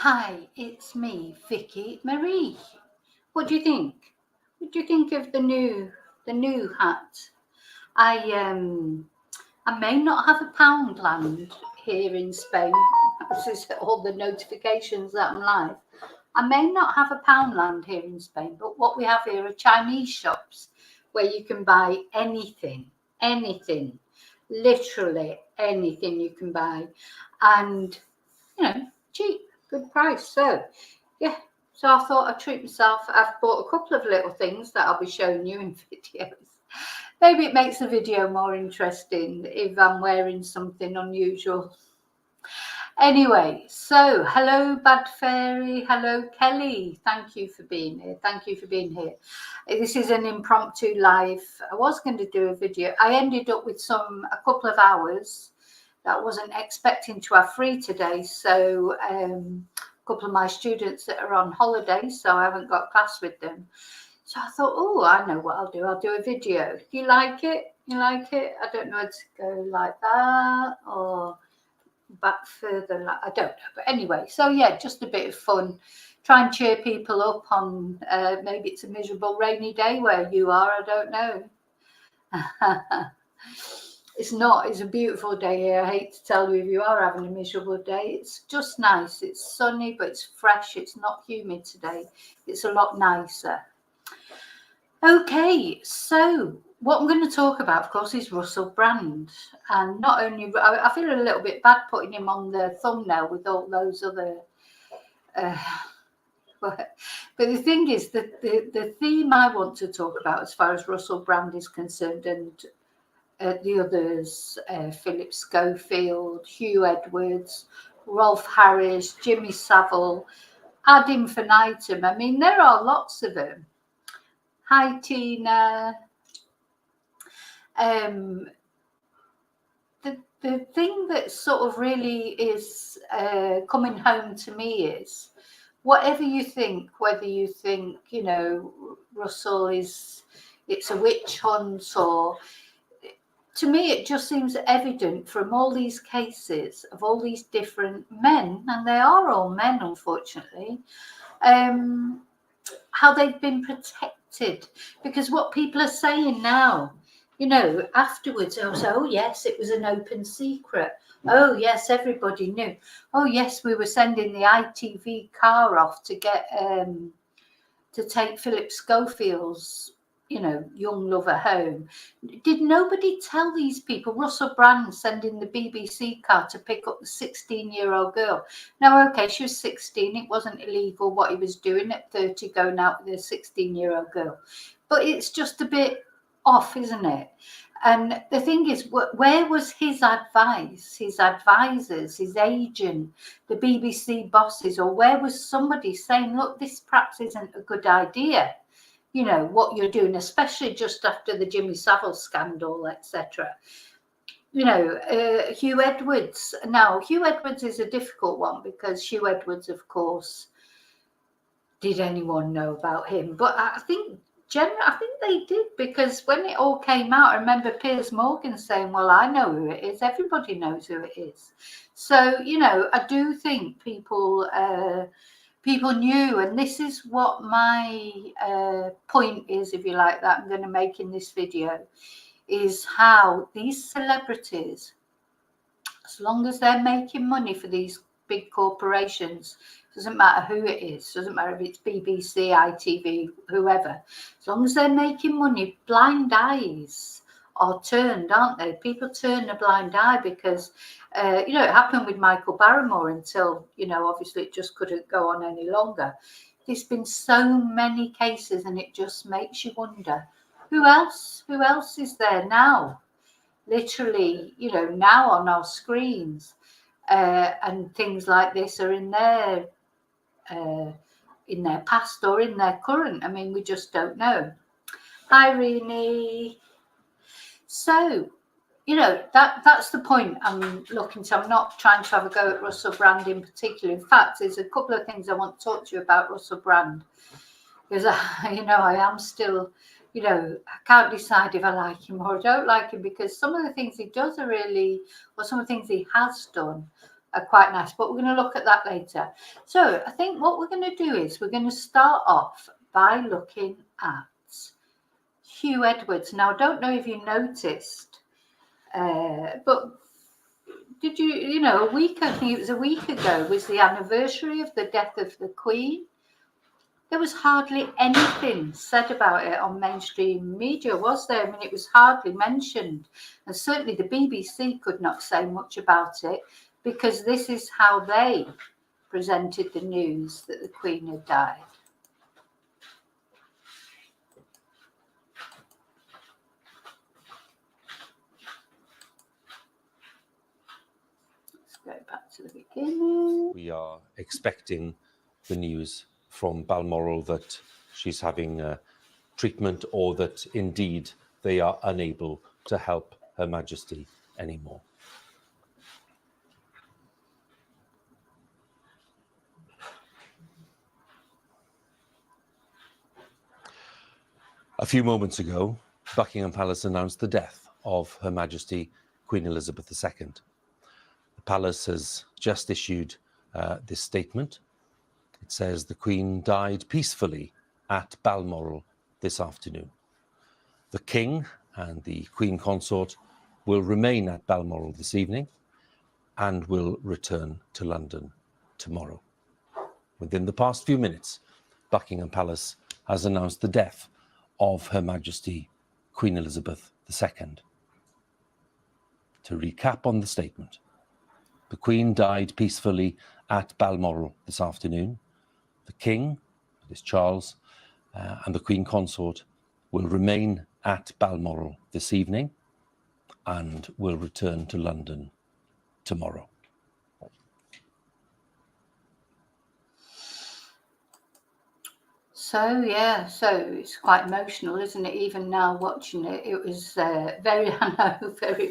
Hi, it's me, Vicky Marie. What do you think? What do you think of the new hat? I may not have a Poundland here in Spain. This is all the notifications that I'm live. I may not have a Poundland here in Spain, but what we have here are Chinese shops where you can buy anything, literally anything you can buy, and cheap, good price. So, yeah. So I thought I'd treat myself. I've bought a couple of little things that I'll be showing you in videos. Maybe it makes the video more interesting if I'm wearing something unusual. Anyway, so hello, Bad Fairy. Hello, Kelly. Thank you for being here. Thank you for being here. This is an impromptu live. I was going to do a video. I ended up with a couple of hours that I wasn't expecting to have free today. So a couple of my students that are on holiday, so I haven't got class with them. So I thought, oh, I know what I'll do. I'll do a video. You like it? You like it? I don't know how to go like that or back further. I don't know. But anyway, so yeah, just a bit of fun. Try and cheer people up on maybe it's a miserable rainy day where you are. I don't know. It's not. It's a beautiful day here. I hate to tell you if you are having a miserable day. It's just nice. It's sunny, but it's fresh. It's not humid today. It's a lot nicer. Okay, so what I'm going to talk about, of course, is Russell Brand. And not only, I feel a little bit bad putting him on the thumbnail with all those other... but the thing is that the theme I want to talk about as far as Russell Brand is concerned, and the others, Philip Schofield, Hugh Edwards, Rolf Harris, Jimmy Savile, ad infinitum. I mean, there are lots of them. Hi, Tina. The thing that sort of really is coming home to me is, whatever you think, whether you think, Russell it's a witch hunt, or to me, it just seems evident from all these cases of all these different men, and they are all men, unfortunately, how they've been protected. Because what people are saying now, afterwards, they'll say, oh, yes, it was an open secret. Oh, yes, everybody knew. Oh, yes, we were sending the ITV car off to get to take Philip Schofield's young lover home. Did nobody tell these people Russell Brand sending the BBC car to pick up the 16-year-old girl? Now, okay, she was 16. It wasn't illegal what he was doing at 30, going out with a 16-year-old girl. But it's just a bit off, isn't it? And the thing is, where was his advice, his advisors, his agent, the BBC bosses, or where was somebody saying, look, this perhaps isn't a good idea? What you're doing, especially just after the Jimmy Savile scandal, etc. Hugh Edwards. Now, Hugh Edwards is a difficult one because Hugh Edwards, of course, did anyone know about him? But I think they did, because when it all came out, I remember Piers Morgan saying, well, I know who it is. Everybody knows who it is. So, I do think people knew, and this is what my point is, if you like, that I'm going to make in this video, is how these celebrities, as long as they're making money for these big corporations, doesn't matter who it is, doesn't matter if it's BBC, ITV, whoever, as long as they're making money, blind eyes are turned, aren't they? People turn a blind eye because it happened with Michael Barrymore until, obviously it just couldn't go on any longer. There's been so many cases, and it just makes you wonder, who else is there now? Literally, now on our screens, and things like this are in their past or in their current. I mean, we just don't know. Hi, Rini. So, that's the point I'm looking to. I'm not trying to have a go at Russell Brand in particular. In fact, there's a couple of things I want to talk to you about Russell Brand, because I am still, I can't decide if I like him or I don't like him, because some of the things he does are really, or some of the things he has done are quite nice, but we're going to look at that later. So I think what we're going to do is we're going to start off by looking at Hugh Edwards. Now, I don't know if you noticed, but did you know, I think it was a week ago, was the anniversary of the death of the Queen. There was hardly anything said about it on mainstream media, was there? I mean, it was hardly mentioned. And certainly the BBC could not say much about it, because this is how they presented the news that the Queen had died. Let's go back to the beginning. We are expecting the news from Balmoral that she's having treatment, or that indeed they are unable to help Her Majesty anymore. A few moments ago, Buckingham Palace announced the death of Her Majesty Queen Elizabeth II. The Palace has just issued this statement. It says the Queen died peacefully at Balmoral this afternoon. The King and the Queen Consort will remain at Balmoral this evening and will return to London tomorrow. Within the past few minutes, Buckingham Palace has announced the death of Her Majesty Queen Elizabeth II. To recap on the statement, the Queen died peacefully at Balmoral this afternoon. The King, that is Charles, and the Queen Consort will remain at Balmoral this evening and will return to London tomorrow. So it's quite emotional, isn't it? Even now watching it, it was very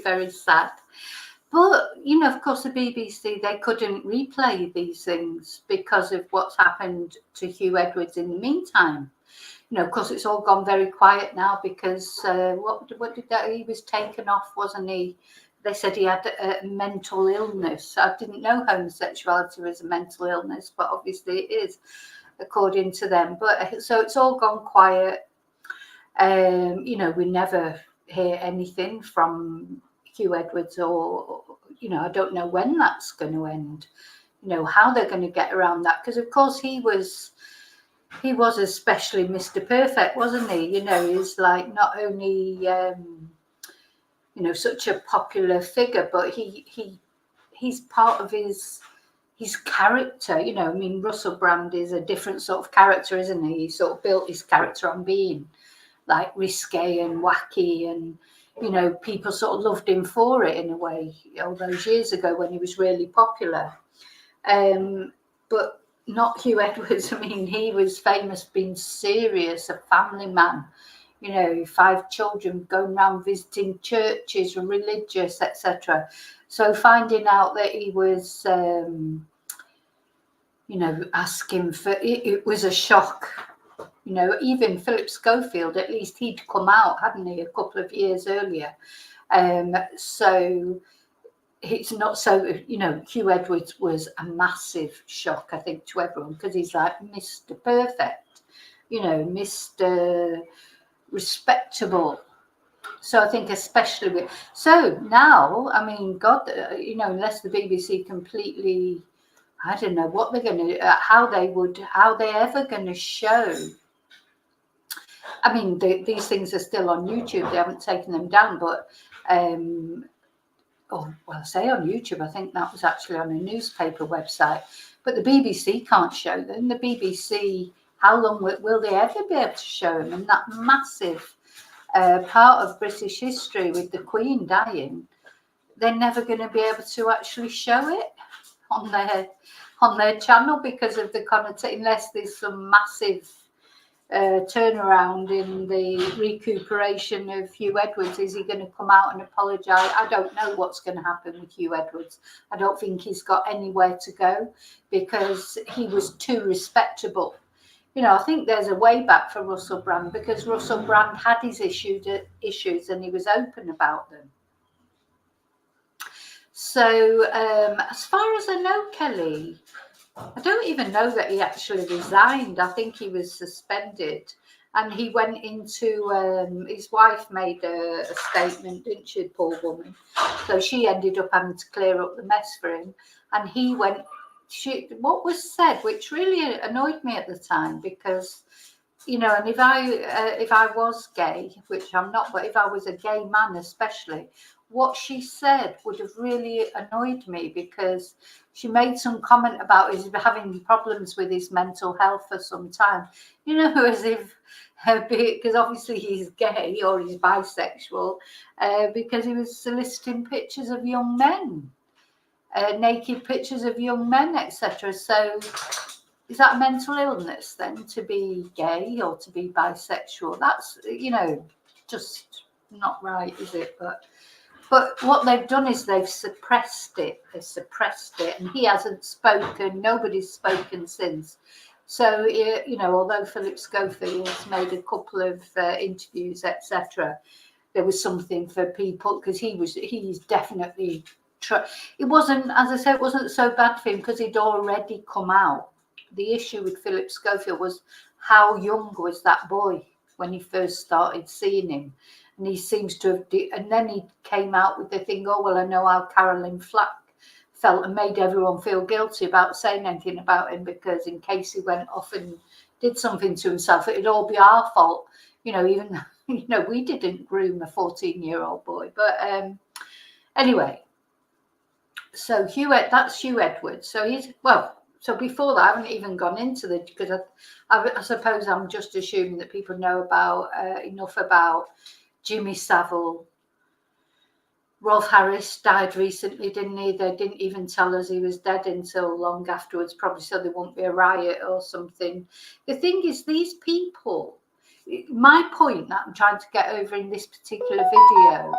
very sad. But, of course, the BBC, they couldn't replay these things because of what's happened to Hugh Edwards in the meantime. Of course, it's all gone very quiet now because what did that? He was taken off, wasn't he? They said he had a mental illness. I didn't know homosexuality was a mental illness, but obviously it is, according to them. But so it's all gone quiet. We never hear anything from Hugh Edwards, or I don't know when that's going to end, how they're going to get around that, because of course he was especially Mr. Perfect, wasn't he? He's like not only such a popular figure, but he's part of his character. I mean, Russell Brand is a different sort of character, isn't he? He sort of built his character on being like risque and wacky, and people sort of loved him for it in a way, all those years ago when he was really popular. But not Hugh Edwards. I mean, he was famous being serious, a family man, 5 children, going around visiting churches, religious, etc. So finding out that he was, asking for it was a shock. Even Philip Schofield, at least he'd come out, hadn't he, a couple of years earlier. So it's not so, Hugh Edwards was a massive shock, I think, to everyone, because he's like Mr. Perfect, Mr. Respectable. So I think especially so now, I mean, God, unless the BBC completely, I don't know what they're going to, how they ever going to show. I mean, these things are still on YouTube. They haven't taken them down, but I say on YouTube. I think that was actually on a newspaper website. But the BBC can't show them. The BBC, how long will they ever be able to show them? And that massive part of British history with the Queen dying, they're never going to be able to actually show it on their channel because of the connotation, unless there's some massive turnaround in the recuperation of Hugh Edwards. Is he going to come out and apologise? I don't know what's going to happen with Hugh Edwards. I don't think he's got anywhere to go because he was too respectable. I think there's a way back for Russell Brand, because Russell Brand had his issues and he was open about them. So as far as I know, Kelly, I don't even know that he actually resigned. I think he was suspended. And he went into, his wife made a statement, didn't she, poor woman? So she ended up having to clear up the mess for him. And he went, what was said, which really annoyed me at the time, because, you know, and if I was gay, which I'm not, but if I was a gay man especially, what she said would have really annoyed me, because she made some comment about his having problems with his mental health for some time, you know, as if because obviously he's gay or he's bisexual, because he was soliciting pictures of young men, naked pictures of young men, etc. So is that mental illness then, to be gay or to be bisexual? That's, you know, just not right, is it? But what they've done is they've suppressed it. And he hasn't spoken. Nobody's spoken since. So, you know, although Philip Schofield has made a couple of interviews, etc., there was something for people, because he's definitely. It wasn't, as I said, it wasn't so bad for him because he'd already come out. The issue with Philip Schofield was how young was that boy when he first started seeing him. And he seems to have, and then he came out with the thing, oh, well, I know how Caroline Flack felt, and made everyone feel guilty about saying anything about him, because in case he went off and did something to himself, it'd all be our fault. You know, even, you know, we didn't groom a 14-year-old boy. But anyway, so that's Hugh Edwards. So he's, well, so before that, I haven't even gone into the, because I suppose I'm just assuming that people know about enough about Jimmy Savile. Rolf Harris died recently, didn't he? They didn't even tell us he was dead until long afterwards, probably so there won't be a riot or something. The thing is, these people, my point that I'm trying to get over in this particular video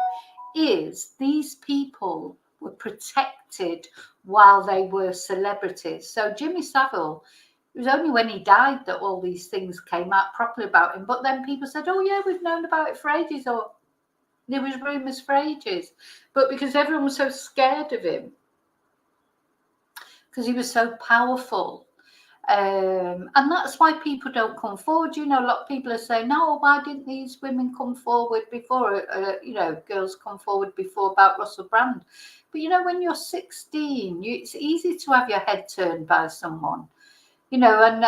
is these people were protected while they were celebrities. So Jimmy Savile, it was only when he died that all these things came out properly about him. But then people said, oh yeah, we've known about it for ages, or there was rumours for ages. But because everyone was so scared of him, because he was so powerful, and that's why people don't come forward. You know, a lot of people are saying, no, why didn't these women come forward before, you know, girls come forward before about Russell Brand? But, you know, when you're 16, it's easy to have your head turned by someone. You know, and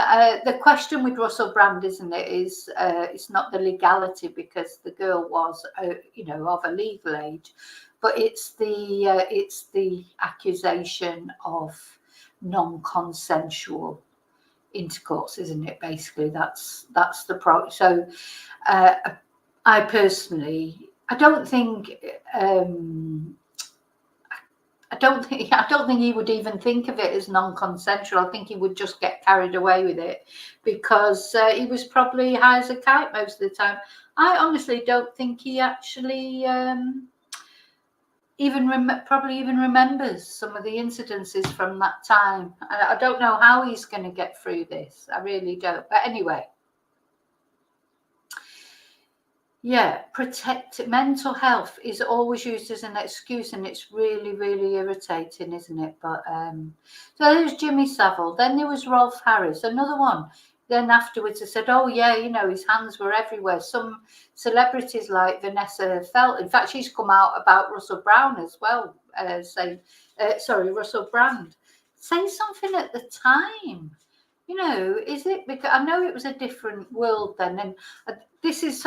the question with Russell Brand, isn't it, is it's not the legality, because the girl was, you know, of a legal age, but it's the accusation of non-consensual intercourse, isn't it? Basically, that's the problem. So, I personally, I don't think he would even think of it as non-consensual. I think he would just get carried away with it, because he was probably high as a kite most of the time. I honestly don't think he actually probably even remembers some of the incidences from that time. I don't know how he's going to get through this. I really don't. But anyway. Yeah, protect mental health is always used as an excuse, and it's really, really irritating, isn't it? But so there's Jimmy Savile. Then there was Rolf Harris, another one. Then afterwards, I said, "Oh yeah, you know, his hands were everywhere." Some celebrities like Vanessa Felt, in fact, she's come out about Russell Brown as well, Russell Brand, saying something at the time. You know, is it because I know it was a different world then, and this is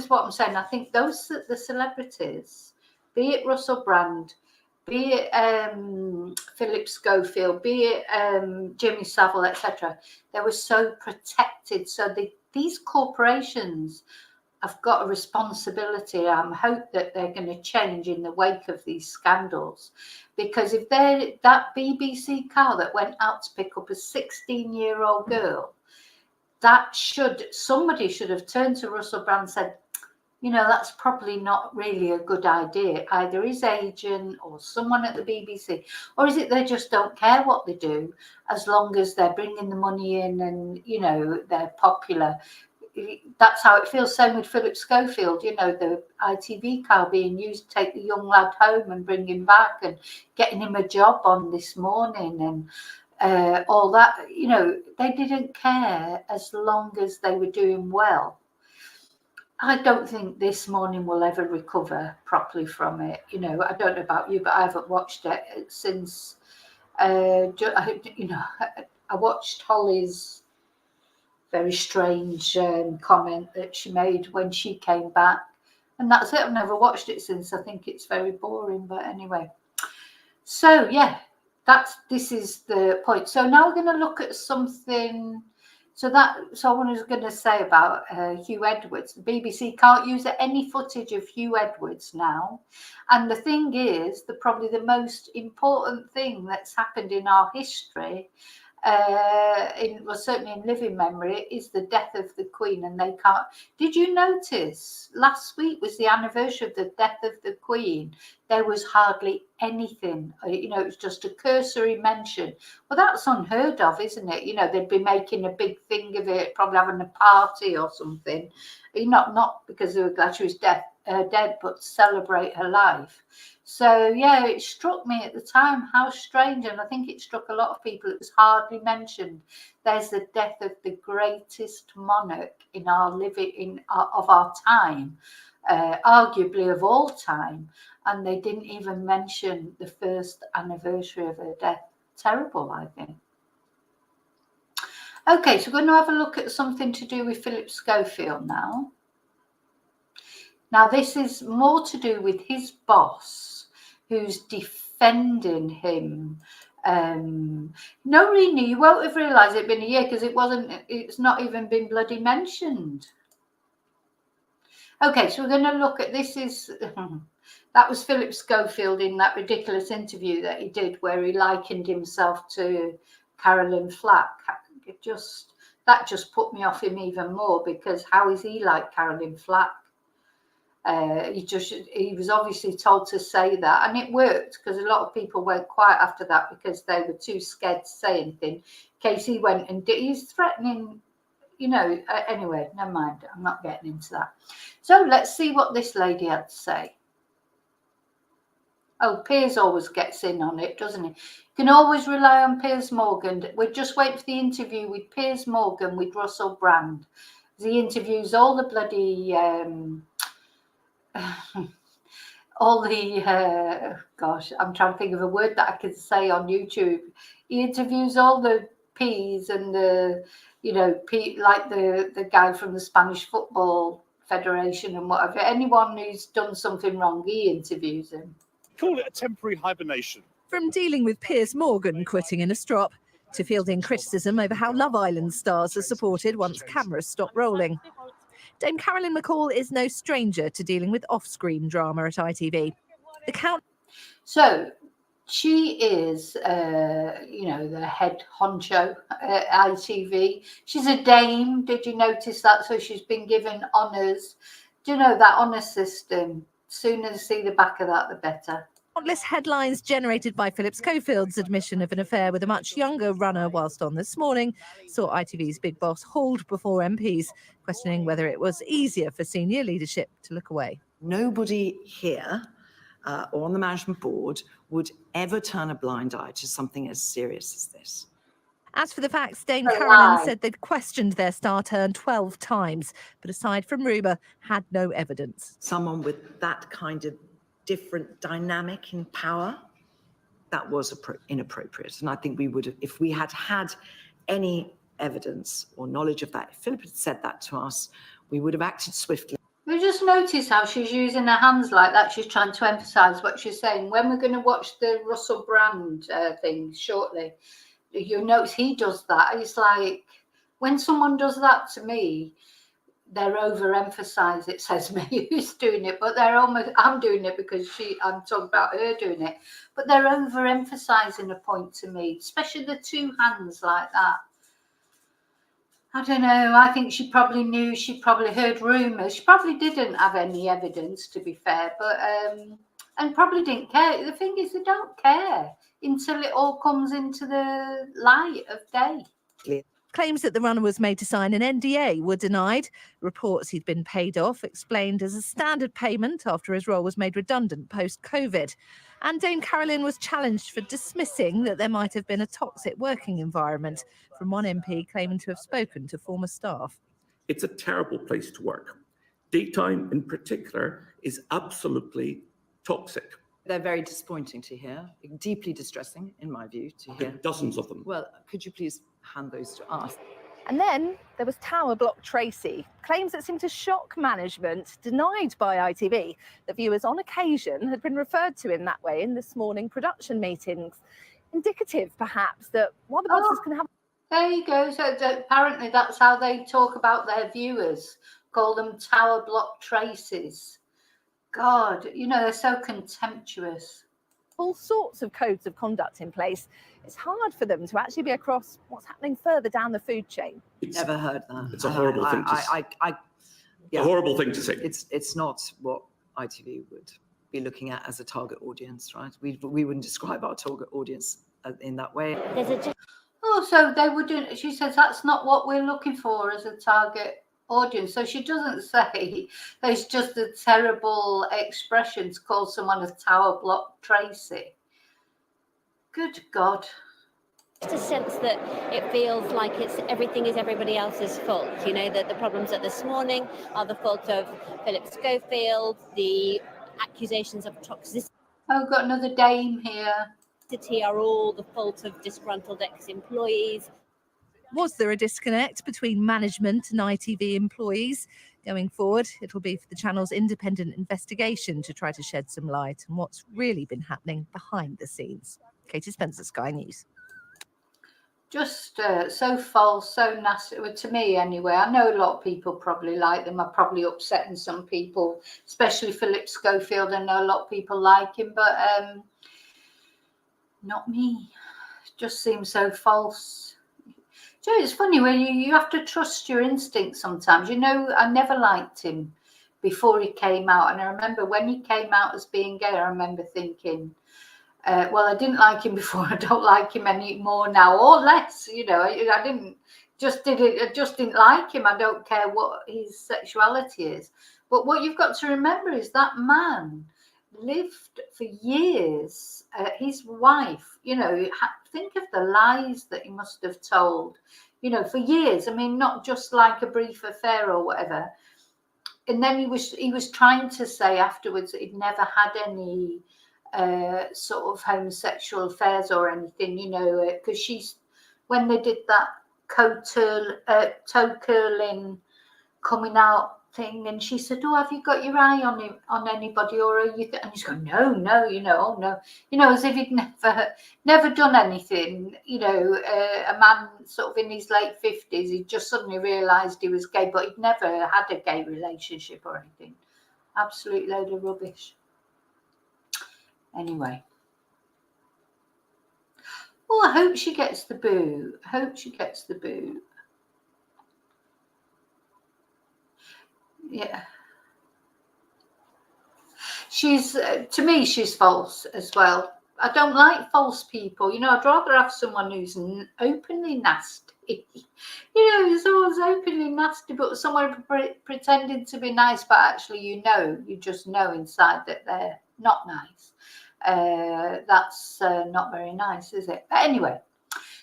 what I'm saying. I think the celebrities, be it Russell Brand, be it Philip Schofield, be it Jimmy Savile, etc., they were so protected. So these corporations have got a responsibility. I hope that they're going to change in the wake of these scandals, because if that BBC car that went out to pick up a 16-year-old girl, somebody should have turned to Russell Brand and said, you know, that's probably not really a good idea. Either his agent or someone at the BBC, or is it they just don't care what they do as long as they're bringing the money in and, you know, they're popular. that's how it feels. Same with Philip Schofield, you know, the ITV car being used to take the young lad home and bring him back, and getting him a job on This Morning, and all that. You know, they didn't care as long as they were doing well. I don't think This Morning will ever recover properly from it. You know, I don't know about you, but I haven't watched it since, you know, I watched Holly's very strange comment that she made when she came back, and that's it. I've never watched it since. I think it's very boring, but anyway. So yeah, this is the point. So now we're going to look at something. So I was going to say about Hugh Edwards. The BBC can't use any footage of Hugh Edwards now, and the thing is, probably the most important thing that's happened in our history, certainly in living memory, is the death of the Queen, and they can't. Did you notice last week was the anniversary of the death of the Queen? There was hardly anything, you know, it was just a cursory mention. Well, that's unheard of, isn't it? You know, they'd be making a big thing of it, probably having a party or something. Not because they were glad she was dead, but to celebrate her life. So yeah, it struck me at the time how strange, and I think it struck a lot of people. It was hardly mentioned. There's the death of the greatest monarch in our of our time, arguably of all time, and they didn't even mention the first anniversary of her death. Terrible, I think. Okay, so we're going to have a look at something to do with Philip Schofield now. Now, this is more to do with his boss, who's defending him. No, really, you won't have realised it'd been a year because it's not even been bloody mentioned. Okay, so we're going to look at that was Philip Schofield in that ridiculous interview that he did where he likened himself to Carolyn Flack. That just put me off him even more, because how is he like Carolyn Flack? He was obviously told to say that, and it worked, because a lot of people went quiet after that because they were too scared to say anything in case he went and he's threatening, you know. Anyway, never mind, I'm not getting into that. So let's see what this lady had to say. Oh, Piers always gets in on it, doesn't he? You can always rely on Piers Morgan. We're just waiting for the interview with Piers Morgan with Russell Brand. He interviews all the bloody gosh, I'm trying to think of a word that I can say on YouTube. He interviews all the P's and the, you know, like the guy from the Spanish Football Federation and whatever. Anyone who's done something wrong, he interviews him. Call it a temporary hibernation. From dealing with Piers Morgan quitting in a strop to fielding criticism over how Love Island stars are supported once cameras stop rolling. Dame Carolyn McCall is no stranger to dealing with off-screen drama at ITV. So she is, you know, the head honcho at ITV. She's a dame. Did you notice that? So she's been given honours. Do you know that honour system? Sooner to see the back of that, the better. Countless headlines generated by Philip Schofield's admission of an affair with a much younger runner whilst on This Morning saw ITV's big boss hauled before MPs, questioning whether it was easier for senior leadership to look away. Nobody here or on the management board would ever turn a blind eye to something as serious as this. As for the facts, Dame Carolyn said they'd questioned their star turn 12 times, but aside from rumour, had no evidence. Someone with that kind of different dynamic in power, that was inappropriate. And I think we would have, if we had had any evidence or knowledge of that, if Philip had said that to us, we would have acted swiftly. You just notice how she's using her hands like that. She's trying to emphasise what she's saying. When we're going to watch the Russell Brand thing shortly, you notice he does that. It's like when someone does that to me, they're overemphasised. It says me who's doing it, but I'm doing it because I'm talking about her doing it. But they're overemphasising a point to me, especially the two hands like that. I don't know. I think she probably knew. She probably heard rumours. She probably didn't have any evidence, to be fair, but and probably didn't care. The thing is, they don't care until it all comes into the light of day. Claims that the runner was made to sign an NDA were denied. Reports he'd been paid off, explained as a standard payment after his role was made redundant post-COVID. And Dame Carolyn was challenged for dismissing that there might have been a toxic working environment, from one MP claiming to have spoken to former staff. It's a terrible place to work. Daytime in particular is absolutely toxic. They're very disappointing to hear, deeply distressing, in my view, to hear. Dozens of them. Well, could you please hand those to us? And then there was Tower Block Tracy, claims that seemed to shock management, denied by ITV. The viewers on occasion had been referred to in that way in this morning production meetings. Indicative, perhaps, that while the bosses can have... There you go. So apparently that's how they talk about their viewers, call them Tower Block Tracies. God, you know, they're so contemptuous. all sorts of codes of conduct in place, it's hard for them to actually be across what's happening further down the food chain. Never heard that. It's a horrible thing to say. A horrible thing to say. It's not what ITV would be looking at as a target audience, right? We wouldn't describe our target audience in that way. Oh, so they wouldn't. She says that's not what we're looking for as a target audience. So she doesn't say it's just a terrible expression to call someone a Tower Block Tracy. Good God. Just a sense that it feels like everything is everybody else's fault. You know, that the problems at this morning are the fault of Philip Schofield, the accusations of toxicity. Oh, got another dame here. Are all the fault of disgruntled ex-employees. Was there a disconnect between management and ITV employees? Going forward, it will be for the channel's independent investigation to try to shed some light on what's really been happening behind the scenes. Katie Spencer, Sky News. Just so false, so nasty, well, to me anyway. I know a lot of people probably like them. I'm probably upsetting some people, especially Philip Schofield. I know a lot of people like him, but not me. It just seems so false. So it's funny when you have to trust your instincts sometimes. You know, I never liked him before he came out. And I remember when he came out as being gay, I remember thinking, well, I didn't like him before. I don't like him anymore now, or less. You know, I just didn't like him. I don't care what his sexuality is. But what you've got to remember is that man lived for years. His wife, you know, think of the lies that he must have told, you know, for years. I mean, not just like a brief affair or whatever. And then he was trying to say afterwards that he'd never had any sort of homosexual affairs or anything, you know, because when they did that toe curling coming out thing, and she said, "Oh, have you got your eye on anybody, or are you?" And he's going, "No, you know, oh no," you know, as if he'd never done anything. You know, a man sort of in his late 50s, he just suddenly realised he was gay, but he'd never had a gay relationship or anything. Absolute load of rubbish. Anyway. Oh, I hope she gets the boot. Yeah. She's, to me, she's false as well. I don't like false people. You know, I'd rather have someone who's openly nasty. You know, who's always openly nasty, but someone pretending to be nice, but actually, you just know inside that they're not nice. That's not very nice, is it? But anyway,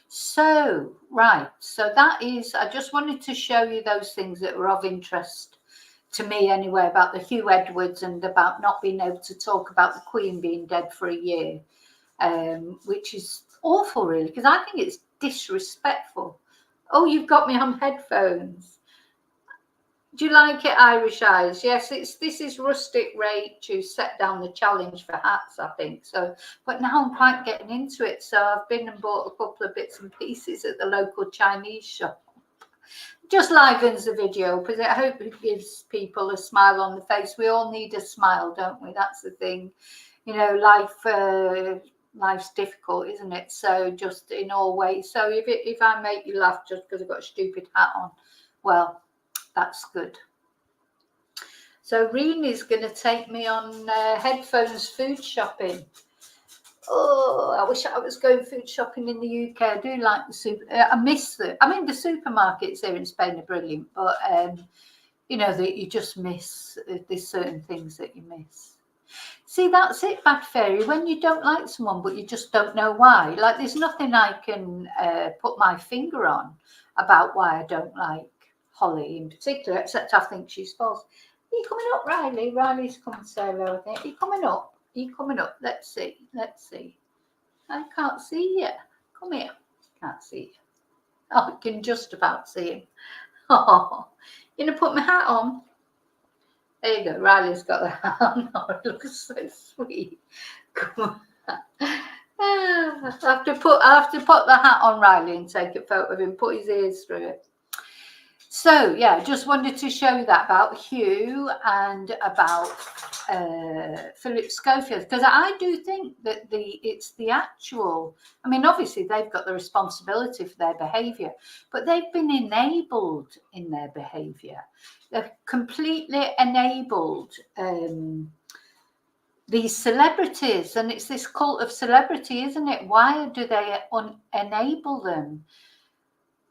so that is, I just wanted to show you those things that were of interest to me anyway, about the Hugh Edwards and about not being able to talk about the Queen being dead for a year, which is awful, really, because I think it's disrespectful. Oh, you've got me on headphones. Do you like it, Irish Eyes? Yes, this is Rustic Rach who set down the challenge for hats, I think. So, but now I'm quite getting into it. So I've been and bought a couple of bits and pieces at the local Chinese shop. Just livens the video because I hope it gives people a smile on the face. We all need a smile, don't we? That's the thing. You know, life's difficult, isn't it? So just in all ways. So if I make you laugh just because I've got a stupid hat on, well, that's good. So Reen is going to take me on headphones food shopping. Oh, I wish I was going food shopping in the UK. I do like the super. I miss the. I mean, the supermarkets here in Spain are brilliant, but you know that you just miss. There's certain things that you miss. See, that's it, Bad Fairy. When you don't like someone, but you just don't know why. Like, there's nothing I can put my finger on about why I don't like Holly in particular, except I think she's false. Are you coming up, Riley? Riley's coming to say hello, I think. Are you coming up? Are you coming up? Let's see. Let's see. I can't see you. Come here. Can't see you. Oh, I can just about see him. Oh, you gonna put my hat on? There you go. Riley's got the hat on. Oh, it looks so sweet. Come on. I have to put the hat on Riley and take a photo of him. Put his ears through it. So yeah, just wanted to show that about Hugh and about Philip Schofield, because I do think that it's the actual. I mean, obviously they've got the responsibility for their behaviour, but they've been enabled in their behaviour. They've completely enabled these celebrities, and it's this cult of celebrity, isn't it? Why do they enable them?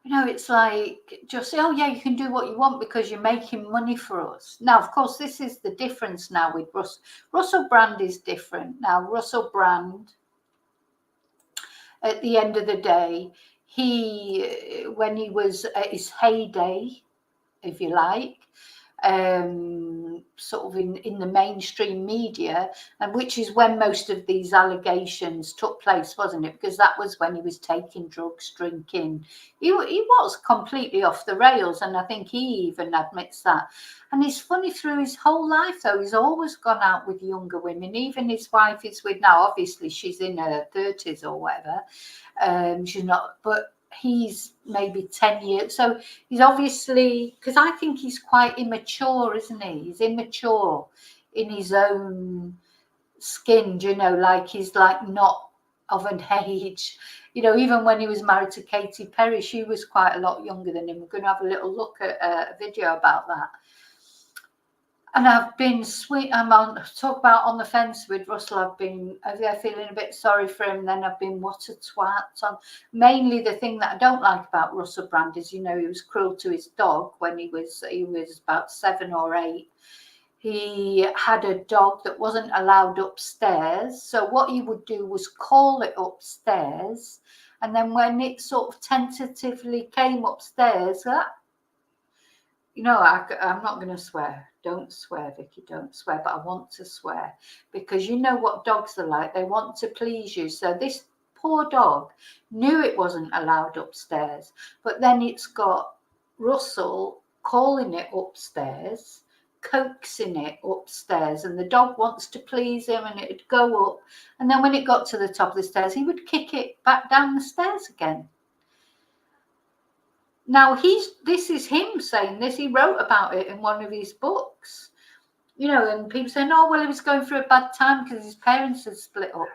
You know, it's like just say, oh yeah, you can do what you want because you're making money for us. Now, of course, this is the difference now with Russell Brand is different. Now, Russell Brand, at the end of the day, when he was at his heyday, if you like, sort of in the mainstream media, and which is when most of these allegations took place, wasn't it? Because that was when he was taking drugs, drinking. He was completely off the rails, and I think he even admits that. And it's funny, through his whole life though, he's always gone out with younger women. Even his wife is with now, obviously she's in her 30s or whatever. She's not, but he's maybe 10 years, so he's obviously, because I think he's quite immature, isn't he? He's immature in his own skin, you know, like he's like not of an age, you know. Even when he was married to Katy Perry, she was quite a lot younger than him. We're going to have a little look at a video about that. And I've been sweet. I'm on talk about on the fence with Russell. I've been feeling a bit sorry for him. Then I've been what a twat on. Mainly the thing that I don't like about Russell Brand is, you know, he was cruel to his dog when he was about 7 or 8. He had a dog that wasn't allowed upstairs. So what he would do was call it upstairs, and then when it sort of tentatively came upstairs, you know, I'm not going to swear. Don't swear, Vicky, don't swear. But I want to swear because you know what dogs are like. They want to please you. So this poor dog knew it wasn't allowed upstairs. But then it's got Russell calling it upstairs, coaxing it upstairs. And the dog wants to please him and it'd go up. And then when it got to the top of the stairs, he would kick it back down the stairs again. Now, this is him saying this. He wrote about it in one of his books, you know, and people saying, oh, well, he was going through a bad time because his parents had split up.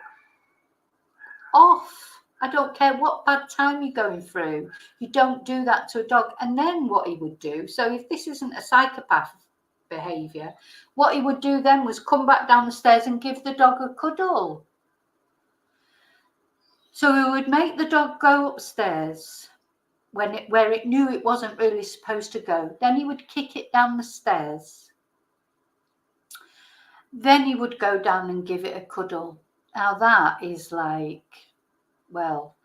Off. I don't care what bad time you're going through. You don't do that to a dog. And then what he would do, so if this isn't a psychopath behaviour, what he would do then was come back down the stairs and give the dog a cuddle. So he would make the dog go upstairs where it knew it wasn't really supposed to go. Then he would kick it down the stairs. Then he would go down and give it a cuddle. Now that is like, well,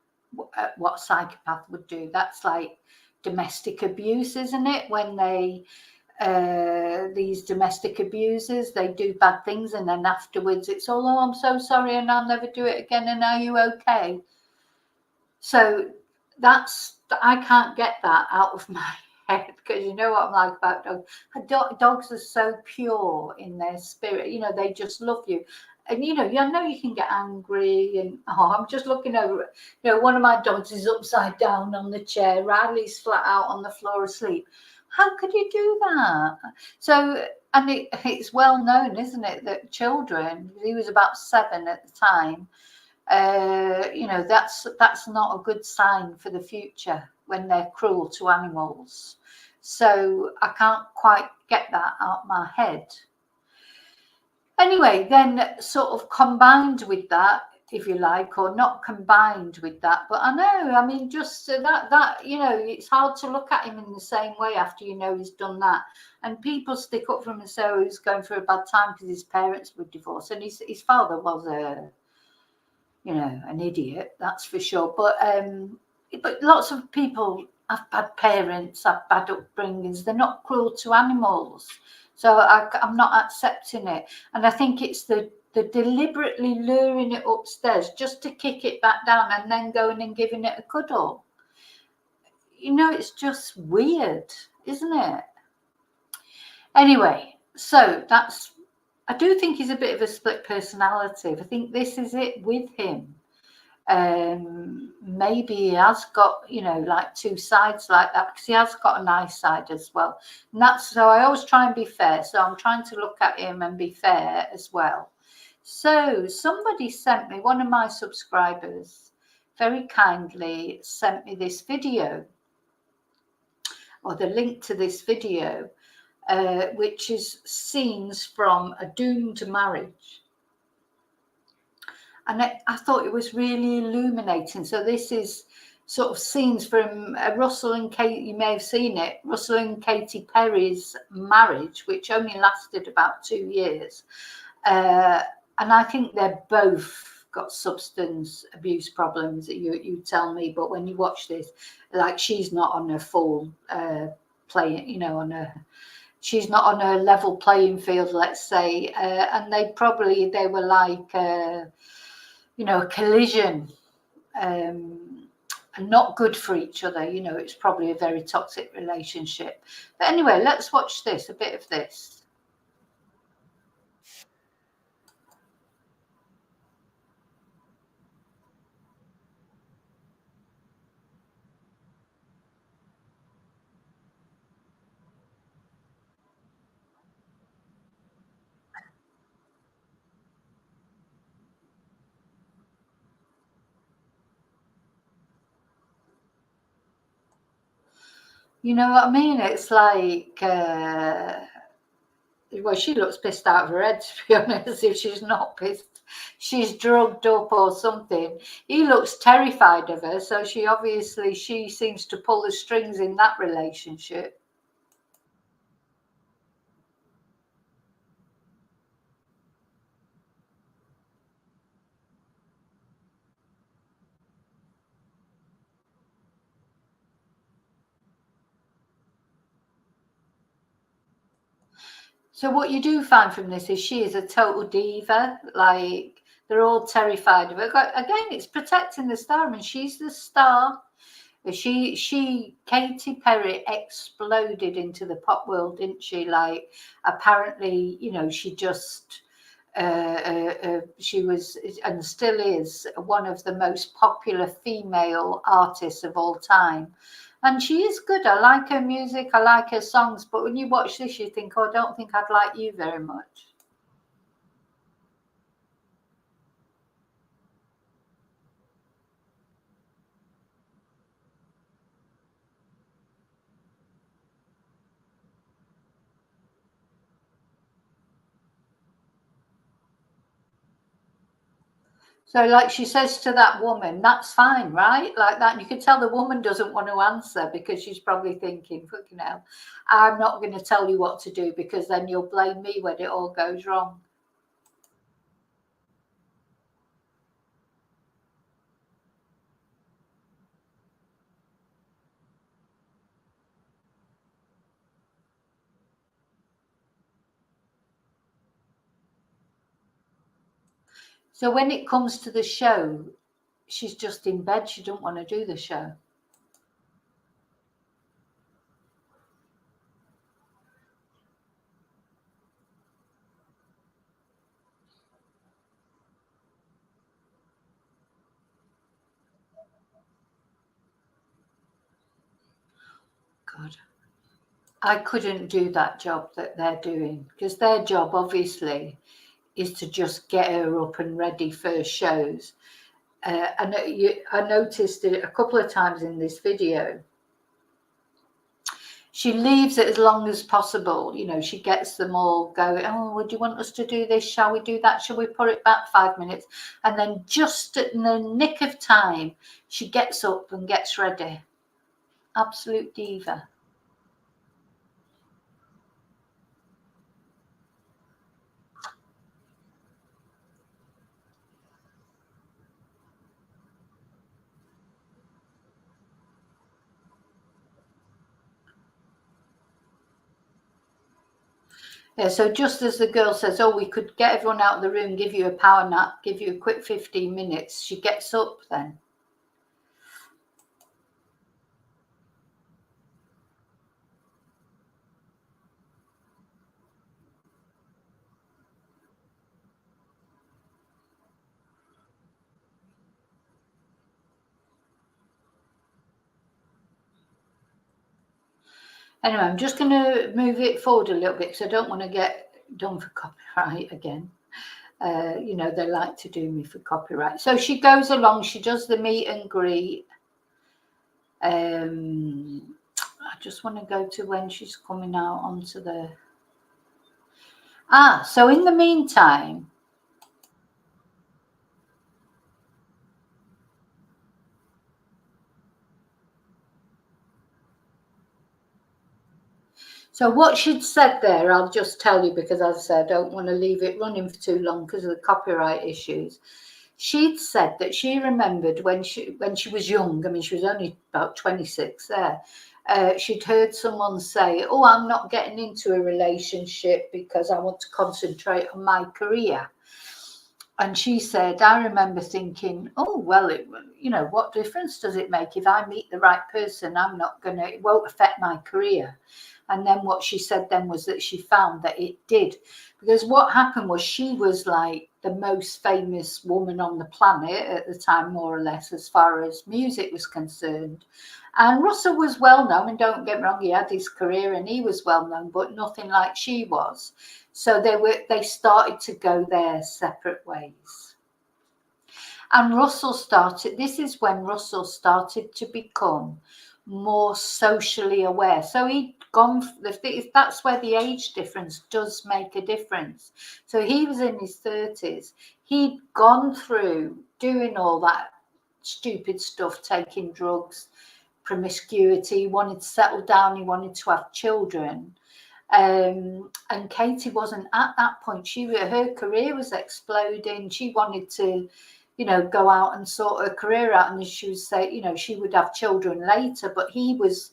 what a psychopath would do. That's like domestic abuse, isn't it? When these domestic abusers, they do bad things and then afterwards it's all, oh, I'm so sorry and I'll never do it again and are you okay? So I can't get that out of my head, because you know what I'm like about dogs. Dogs are so pure in their spirit. You know, they just love you. And, you know you can get angry and, oh, I'm just looking over it. You know, one of my dogs is upside down on the chair. Riley's flat out on the floor asleep. How could you do that? So, and it's well known, isn't it, that children, he was about 7 at the time, you know, that's not a good sign for the future when they're cruel to animals. So I can't quite get that out of my head. Anyway, then sort of combined with that, if you like, or not combined with that. But I know, I mean, just that you know, it's hard to look at him in the same way after you know he's done that. And people stick up for him and say, oh, he's going through a bad time because his parents were divorced, and his father was you know, an idiot, that's for sure. But lots of people have bad parents, have bad upbringings. They're not cruel to animals, so I'm not accepting it. And I think it's the deliberately luring it upstairs just to kick it back down and then going and giving it a cuddle. You know, it's just weird, isn't it? Anyway, so that's, I do think he's a bit of a split personality. I think this is it with him. Maybe he has got, you know, like two sides like that, because he has got a nice side as well. And that's, so I always try and be fair. So I'm trying to look at him and be fair as well. So somebody sent me, one of my subscribers very kindly sent me this video, or the link to this video, which is scenes from A Doomed Marriage. And I thought it was really illuminating. So this is sort of scenes from Russell and Kate, you may have seen it, Russell and Katy Perry's marriage, which only lasted about 2 years. And I think they're both got substance abuse problems, you tell me. But when you watch this, like, she's not on a full play, you know, she's not on a level playing field, let's say. And they were like, you know, a collision, and not good for each other. You know, it's probably a very toxic relationship. But anyway, let's watch this, a bit of this. You know what I mean? It's like, well, she looks pissed out of her head, to be honest. If she's not pissed, she's drugged up or something. He looks terrified of her, so she seems to pull the strings in that relationship. So what you do find from this is she is a total diva. Like, they're all terrified of her. Again, it's protecting the star. I mean, she's the star. Katy Perry exploded into the pop world, didn't she? Like, apparently, you know, she just she was and still is one of the most popular female artists of all time. And she is good. I like her music, I like her songs, but when you watch this, you think, oh, I don't think I'd like you very much. So, like, she says to that woman, that's fine, right? Like that. And you can tell the woman doesn't want to answer, because she's probably thinking, fucking hell, I'm not going to tell you what to do, because then you'll blame me when it all goes wrong. So when it comes to the show, she's just in bed. She don't want to do the show. God, I couldn't do that job that they're doing, because their job obviously is to just get her up and ready for shows. I noticed it a couple of times in this video. she leaves it as long as possible. You know, she gets them all going, oh, would you want us to do this? Shall we do that? Shall we put it back 5 minutes? And then just in the nick of time, she gets up and gets ready. Absolute diva. Yeah, so just as the girl says, oh, we could get everyone out of the room, give you a power nap, give you a quick 15 minutes, she gets up then. Anyway, I'm just going to move it forward a little bit because I don't want to get done for copyright again. You know, they like to do me for copyright. So she goes along, she does the meet and greet. I just want to go to when she's coming out onto the... so in the meantime, so what she'd said there, I'll just tell you because, as I said, I don't want to leave it running for too long because of the copyright issues. She'd said that she remembered when she was young, I mean, she was only about 26 there, she'd heard someone say, oh, I'm not getting into a relationship because I want to concentrate on my career. And she said, I remember thinking, oh, well, you know, what difference does it make if I meet the right person? It won't affect my career. And then what she said then was that she found that it did. Because what happened was she was like the most famous woman on the planet at the time, more or less, as far as music was concerned. And Russell was well known, and don't get me wrong, he had his career and he was well known, but nothing like she was. So they started to go their separate ways. And this is when Russell started to become more socially aware. So he'd gone, that's where the age difference does make a difference. So he was in his 30s. He'd gone through doing all that stupid stuff, taking drugs, promiscuity, he wanted to settle down, he wanted to have children. And Katie wasn't at that point. Her career was exploding. She wanted to, you know, go out and sort her career out. And she would say, you know, she would have children later. But he was,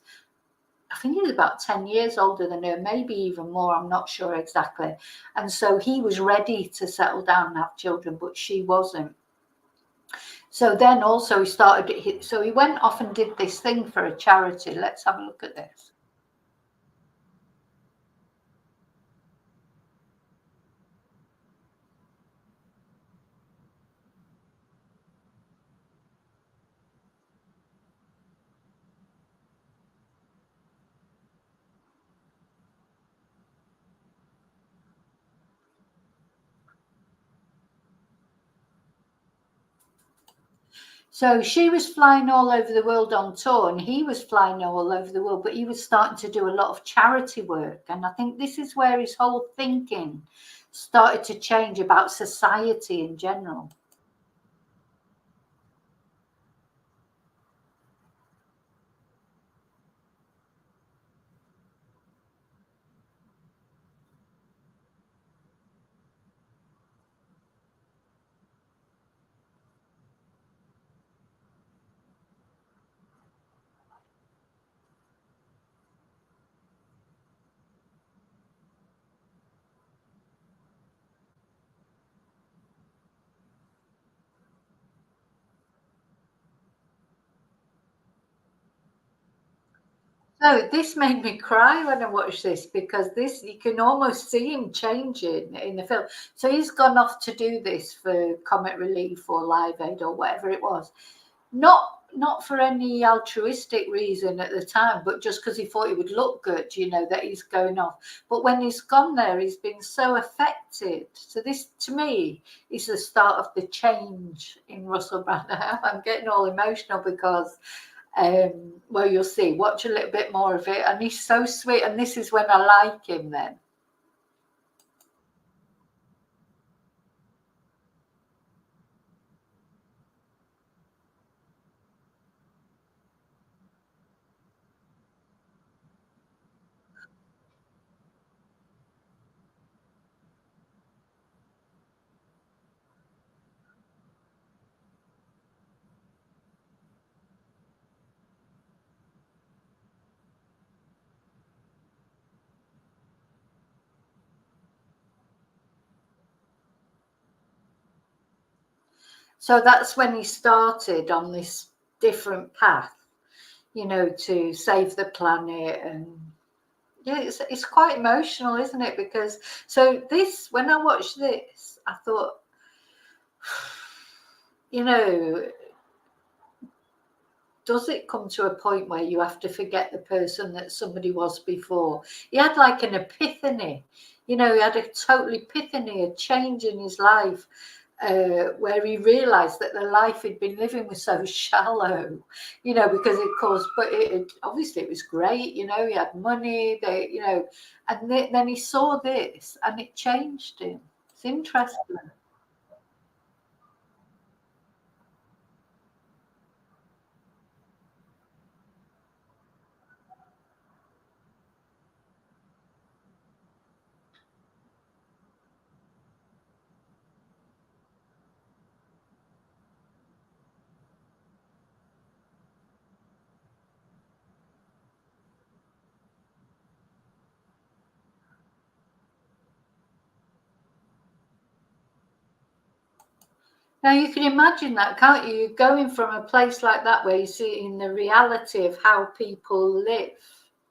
I think he was about 10 years older than her, maybe even more. I'm not sure exactly. And so he was ready to settle down and have children, but she wasn't. So then also he went off and did this thing for a charity. Let's have a look at this. So she was flying all over the world on tour and he was flying all over the world, but he was starting to do a lot of charity work. And I think this is where his whole thinking started to change about society in general. So this made me cry when I watched this, because you can almost see him changing in the film. So he's gone off to do this for Comic Relief or Live Aid or whatever it was. Not for any altruistic reason at the time, but just because he thought it would look good, you know, that he's going off. But when he's gone there, he's been so affected. So this, to me, is the start of the change in Russell Brand. I'm getting all emotional because Well, you'll see. Watch a little bit more of it, and he's so sweet. And this is when I like him. Then. So that's when he started on this different path, you know, to save the planet. And yeah, it's quite emotional, isn't it? Because so this, when I watched this, I thought, you know, does it come to a point where you have to forget the person that somebody was before? He had like an epiphany, you know, he had a total epiphany, a change in his life, where he realized that the life he'd been living was so shallow, you know, because of course, but obviously it was great, you know, he had money, you know, and then he saw this and it changed him. It's interesting. Now you can imagine that, can't you? You're going from a place like that where you're seeing the reality of how people live,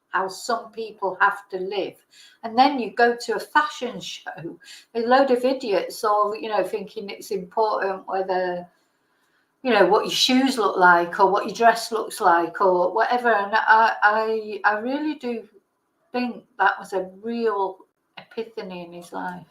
how some people have to live, and then you go to a fashion show, a load of idiots all, you know, thinking it's important whether, you know, what your shoes look like or what your dress looks like or whatever. And I really do think that was a real epiphany in his life.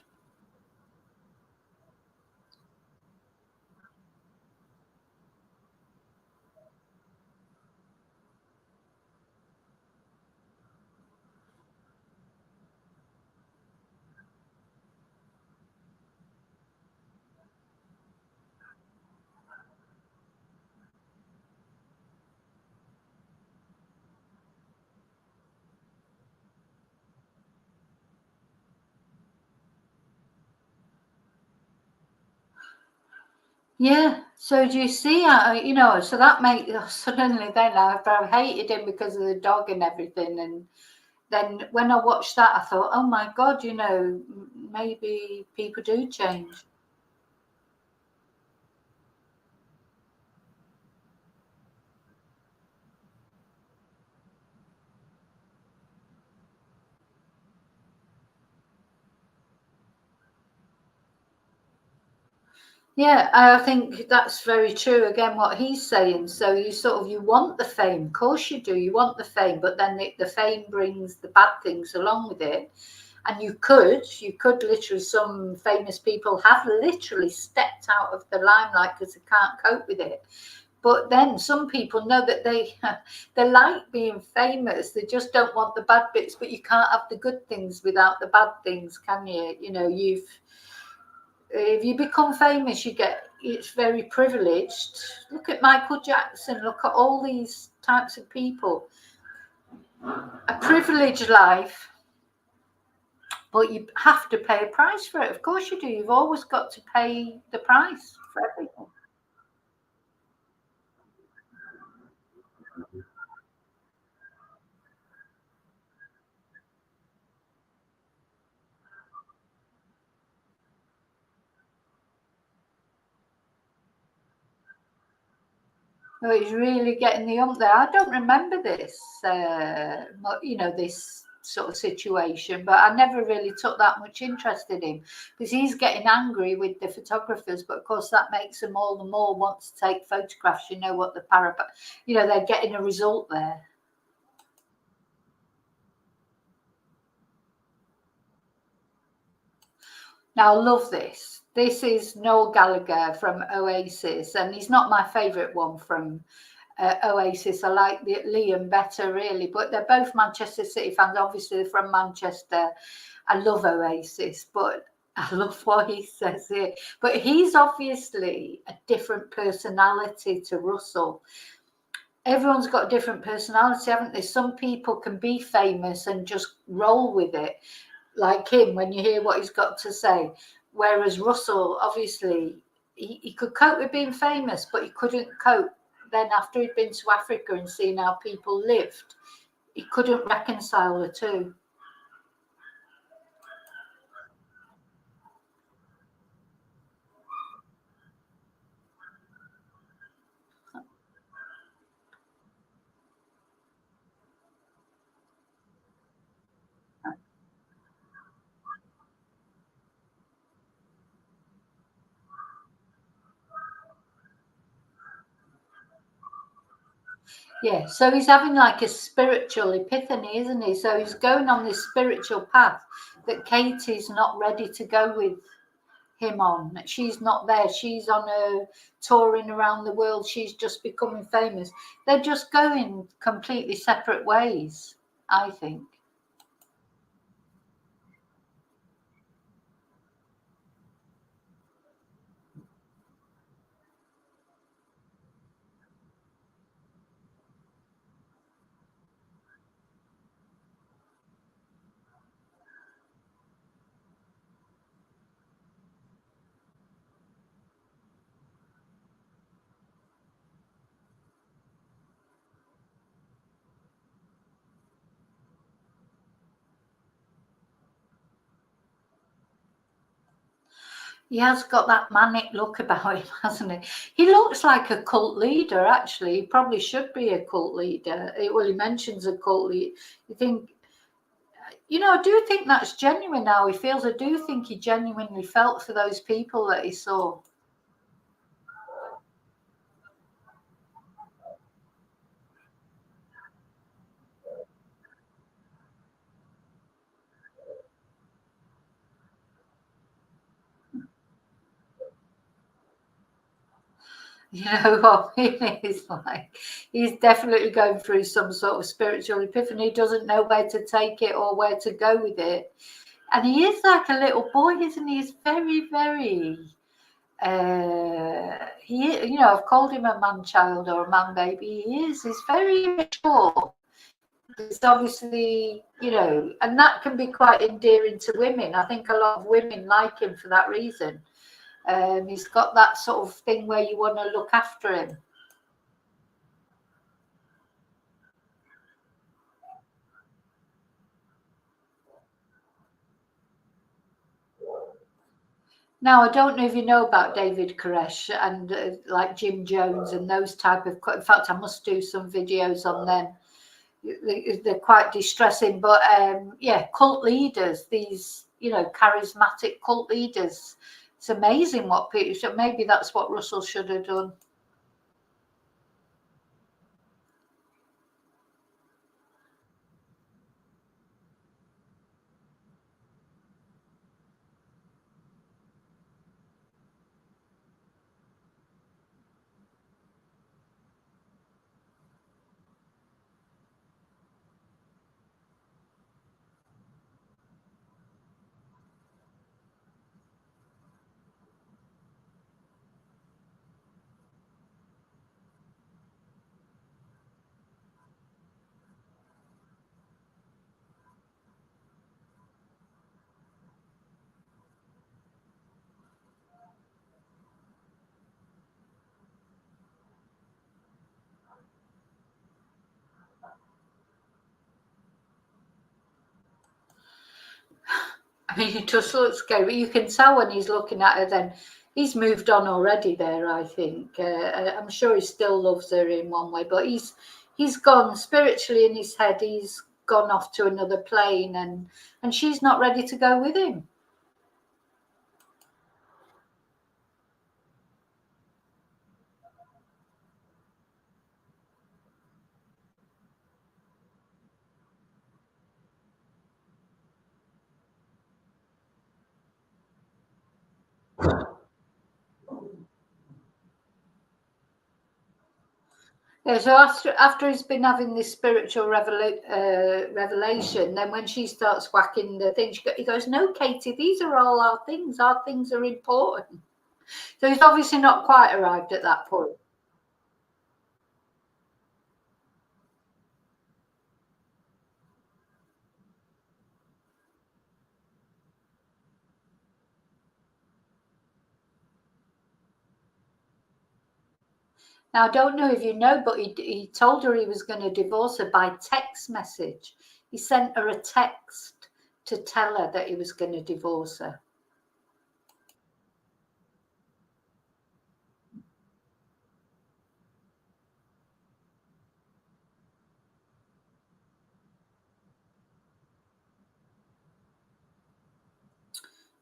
Yeah. So do you see, you know, so that made suddenly then I hated him because of the dog and everything. And then when I watched that, I thought, oh my God, you know, maybe people do change. Yeah, I think that's very true. Again, what he's saying. So you sort of, you want the fame, of course you do. You want the fame, but then the fame brings the bad things along with it. And you could literally, some famous people have literally stepped out of the limelight because they can't cope with it. But then some people know that they like being famous. They just don't want the bad bits. But you can't have the good things without the bad things, can you? You know, if you become famous, it's very privileged. Look at Michael Jackson. Look at all these types of people. A privileged life, but you have to pay a price for it. Of course you do. You've always got to pay the price for everything. So it's really getting the ump there. I don't remember this, you know, this sort of situation, but I never really took that much interest in him because he's getting angry with the photographers. But of course, that makes them all the more want to take photographs. You know what the you know, they're getting a result there. Now, I love this. This is Noel Gallagher from Oasis, and he's not my favourite one from Oasis. I like Liam better, really, but they're both Manchester City fans. Obviously, they're from Manchester. I love Oasis, but I love what he says here. But he's obviously a different personality to Russell. Everyone's got a different personality, haven't they? Some people can be famous and just roll with it, like him, when you hear what he's got to say. Whereas Russell, obviously, he could cope with being famous, but he couldn't cope then after he'd been to Africa and seen how people lived. He couldn't reconcile the two. Yeah, so he's having like a spiritual epiphany, isn't he? So he's going on this spiritual path that Katie's not ready to go with him on. She's not there. She's on a touring around the world. She's just becoming famous. They're just going completely separate ways, I think. He has got that manic look about him, hasn't he? He looks like a cult leader, actually. He probably should be a cult leader. Well, he mentions a cult leader. You think, I do think that's genuine now. He feels, I do think he genuinely felt for those people that he saw. You know what I mean? It's like he's definitely going through some sort of spiritual epiphany. He doesn't know where to take it or where to go with it. And he is like a little boy, isn't he? He's very, very I've called him a man child or a man baby. He's very mature. It's obviously, and that can be quite endearing to women. I think a lot of women like him for that reason. He's got that sort of thing where you want to look after him. Now, I don't know if you know about David Koresh and like Jim Jones and those type of. In fact, I must do some videos on them. They're quite distressing, but cult leaders, these charismatic cult leaders. It's amazing what people. So maybe that's what Russell should have done. I mean, it just looks scary. But you can tell when he's looking at her. Then he's moved on already. There, I think. I'm sure he still loves her in one way, but he's gone spiritually in his head. He's gone off to another plane, and she's not ready to go with him. Yeah, so after he's been having this spiritual revelation, then when she starts whacking the thing, he goes, "No, Katie, these are all our things. Our things are important." So he's obviously not quite arrived at that point. Now, I don't know if you know, but he told her he was going to divorce her by text message. He sent her a text to tell her that he was going to divorce her.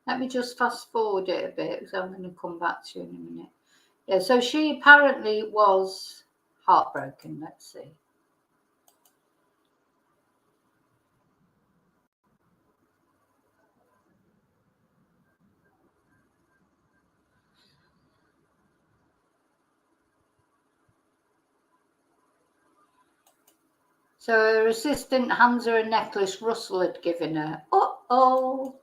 Let me just fast forward it a bit because I'm going to come back to you in a minute. Yeah, so she apparently was heartbroken. Let's see. So her assistant hands her a necklace Russell had given her. Uh-oh.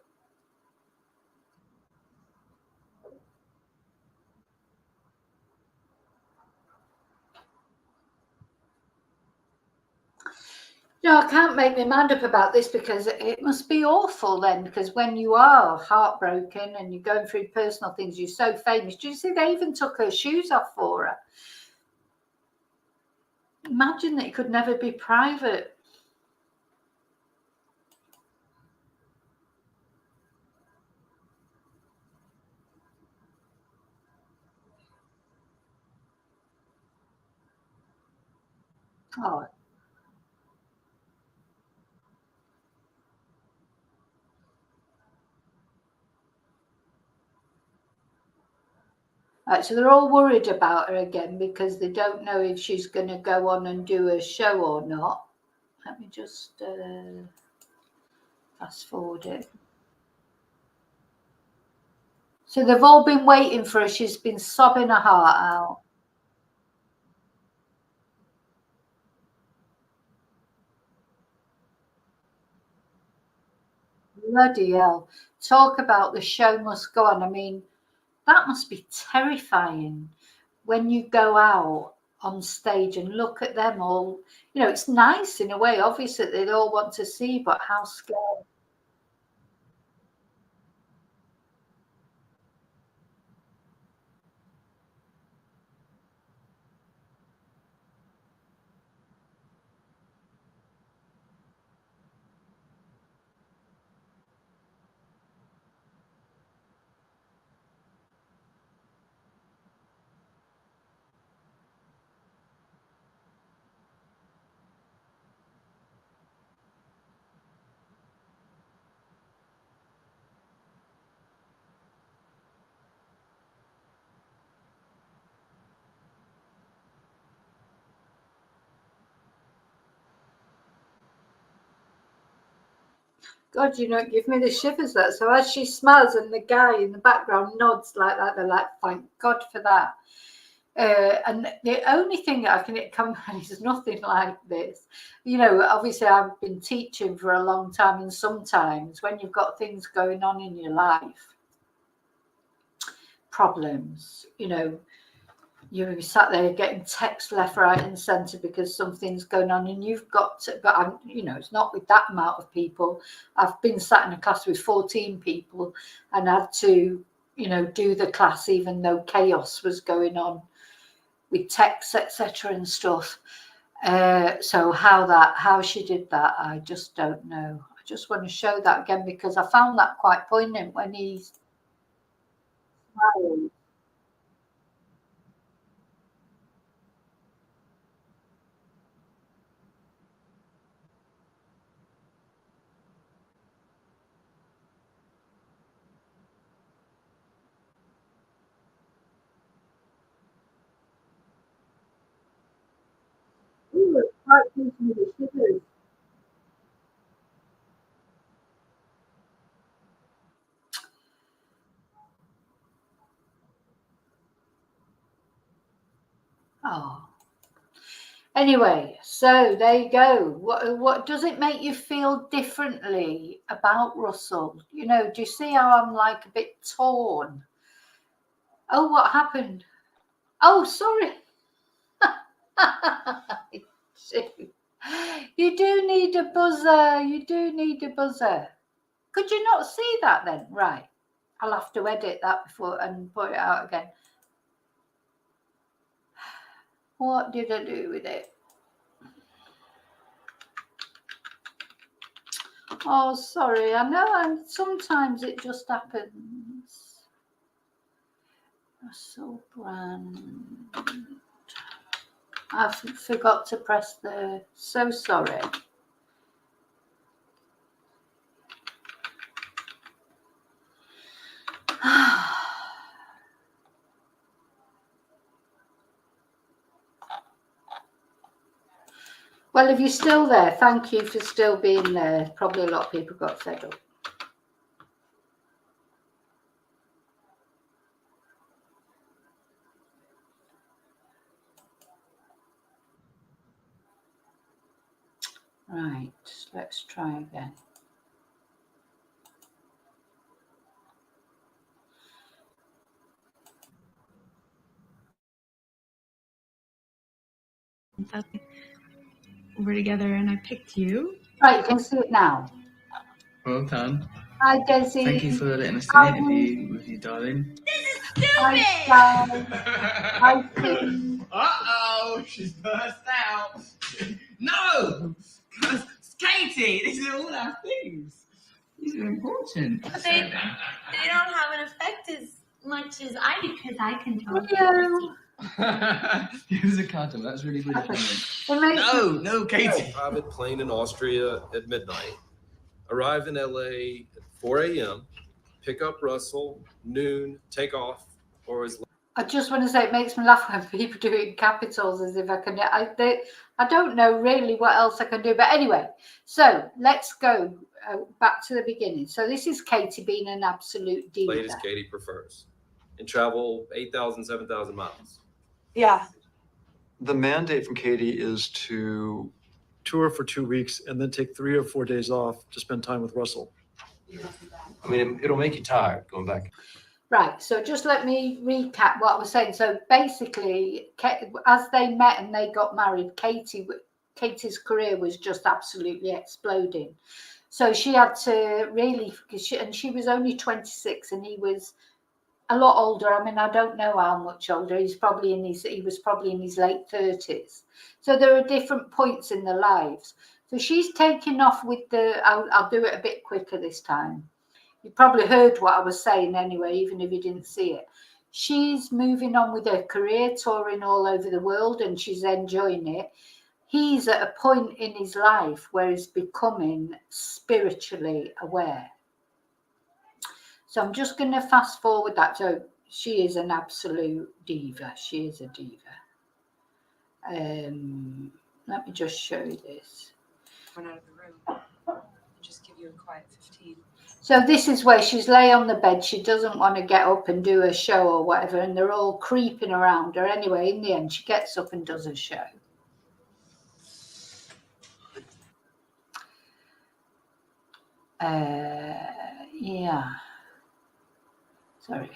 No, I can't make my mind up about this because it must be awful then, because when you are heartbroken and you're going through personal things, you're so famous. Do you see they even took her shoes off for her? Imagine that it could never be private. Oh, right, so they're all worried about her again because they don't know if she's going to go on and do a show or not. Let me just fast forward it. So they've all been waiting for her. She's been sobbing her heart out. Bloody hell. Talk about the show must go on. I mean, that must be terrifying when you go out on stage and look at them all. You know, it's nice in a way, obviously, they'd all want to see, but how scary. God, you know, give me the shivers that. So as she smiles and the guy in the background nods like that, they're like, thank God for that. And the only thing I can come is nothing like this. You know, obviously I've been teaching for a long time, and sometimes when you've got things going on in your life, problems, you know, you're sat there getting text left, right, and centre because something's going on, and you've got to, but I'm, you know, it's not with that amount of people. I've been sat in a class with 14 people and had to, you know, do the class even though chaos was going on with texts, etc. and stuff. So how she did that, I just don't know. I just want to show that again because I found that quite poignant when he's smiling. Ooh, it quite gives me the shivers. Oh, Anyway, so there you go. What does it make you feel differently about Russell? You know, do you see how I'm like a bit torn? Oh, what happened? Oh, sorry. You do need a buzzer. You do need a buzzer. Could you not see that then? Right. I'll have to edit that before and put it out again. What did I do with it? Oh, sorry. I know, and sometimes it just happens. Russell Brand. I forgot to press the. So sorry. Well, if you're still there, thank you for still being there. Probably a lot of people got fed up. Right, let's try again. We're together and I picked you. Right, you can see it now. Well done. Hi, Desi. Thank you for letting us do an interview with you, darling. Hi, Hi, Tim. Uh-oh, she's burst out. No! Because Katie, these are all our things. These are important. But they don't have an effect as much as I do because I control Hello. It was a cuddle. That's really good. No, Katie. Private plane in Austria at midnight. Arrive in LA at 4 a.m. Pick up Russell, noon, take off, or as. I just want to say it makes me laugh when people do it in capitals as if I can. I don't know really what else I can do. But anyway, so let's go back to the beginning. So this is Katie being an absolute diva. Late as Katie prefers. And travel 8,000, 7,000 miles. Yeah. The mandate from Katie is to tour for 2 weeks and then take 3 or 4 days off to spend time with Russell. I mean, it'll make you tired going back. Right, so just let me recap what I was saying. So basically, as they met and they got married, Katie's career was just absolutely exploding. So she had to really, and she was only 26 and he was a lot older. I mean, I don't know how much older. He was probably in his late 30s. So there are different points in their lives. So she's taking off with I'll do it a bit quicker this time. You probably heard what I was saying anyway, even if you didn't see it. She's moving on with her career, touring all over the world, and she's enjoying it. He's at a point in his life where he's becoming spiritually aware. So I'm just going to fast forward that. So she is an absolute diva. She is a diva. Let me just show you this. Run out of the room. I'll just give you a quiet 15. So this is where she's lay on the bed. She doesn't want to get up and do a show or whatever. And they're all creeping around her. Anyway, in the end, she gets up and does a show. Yeah. Sorry.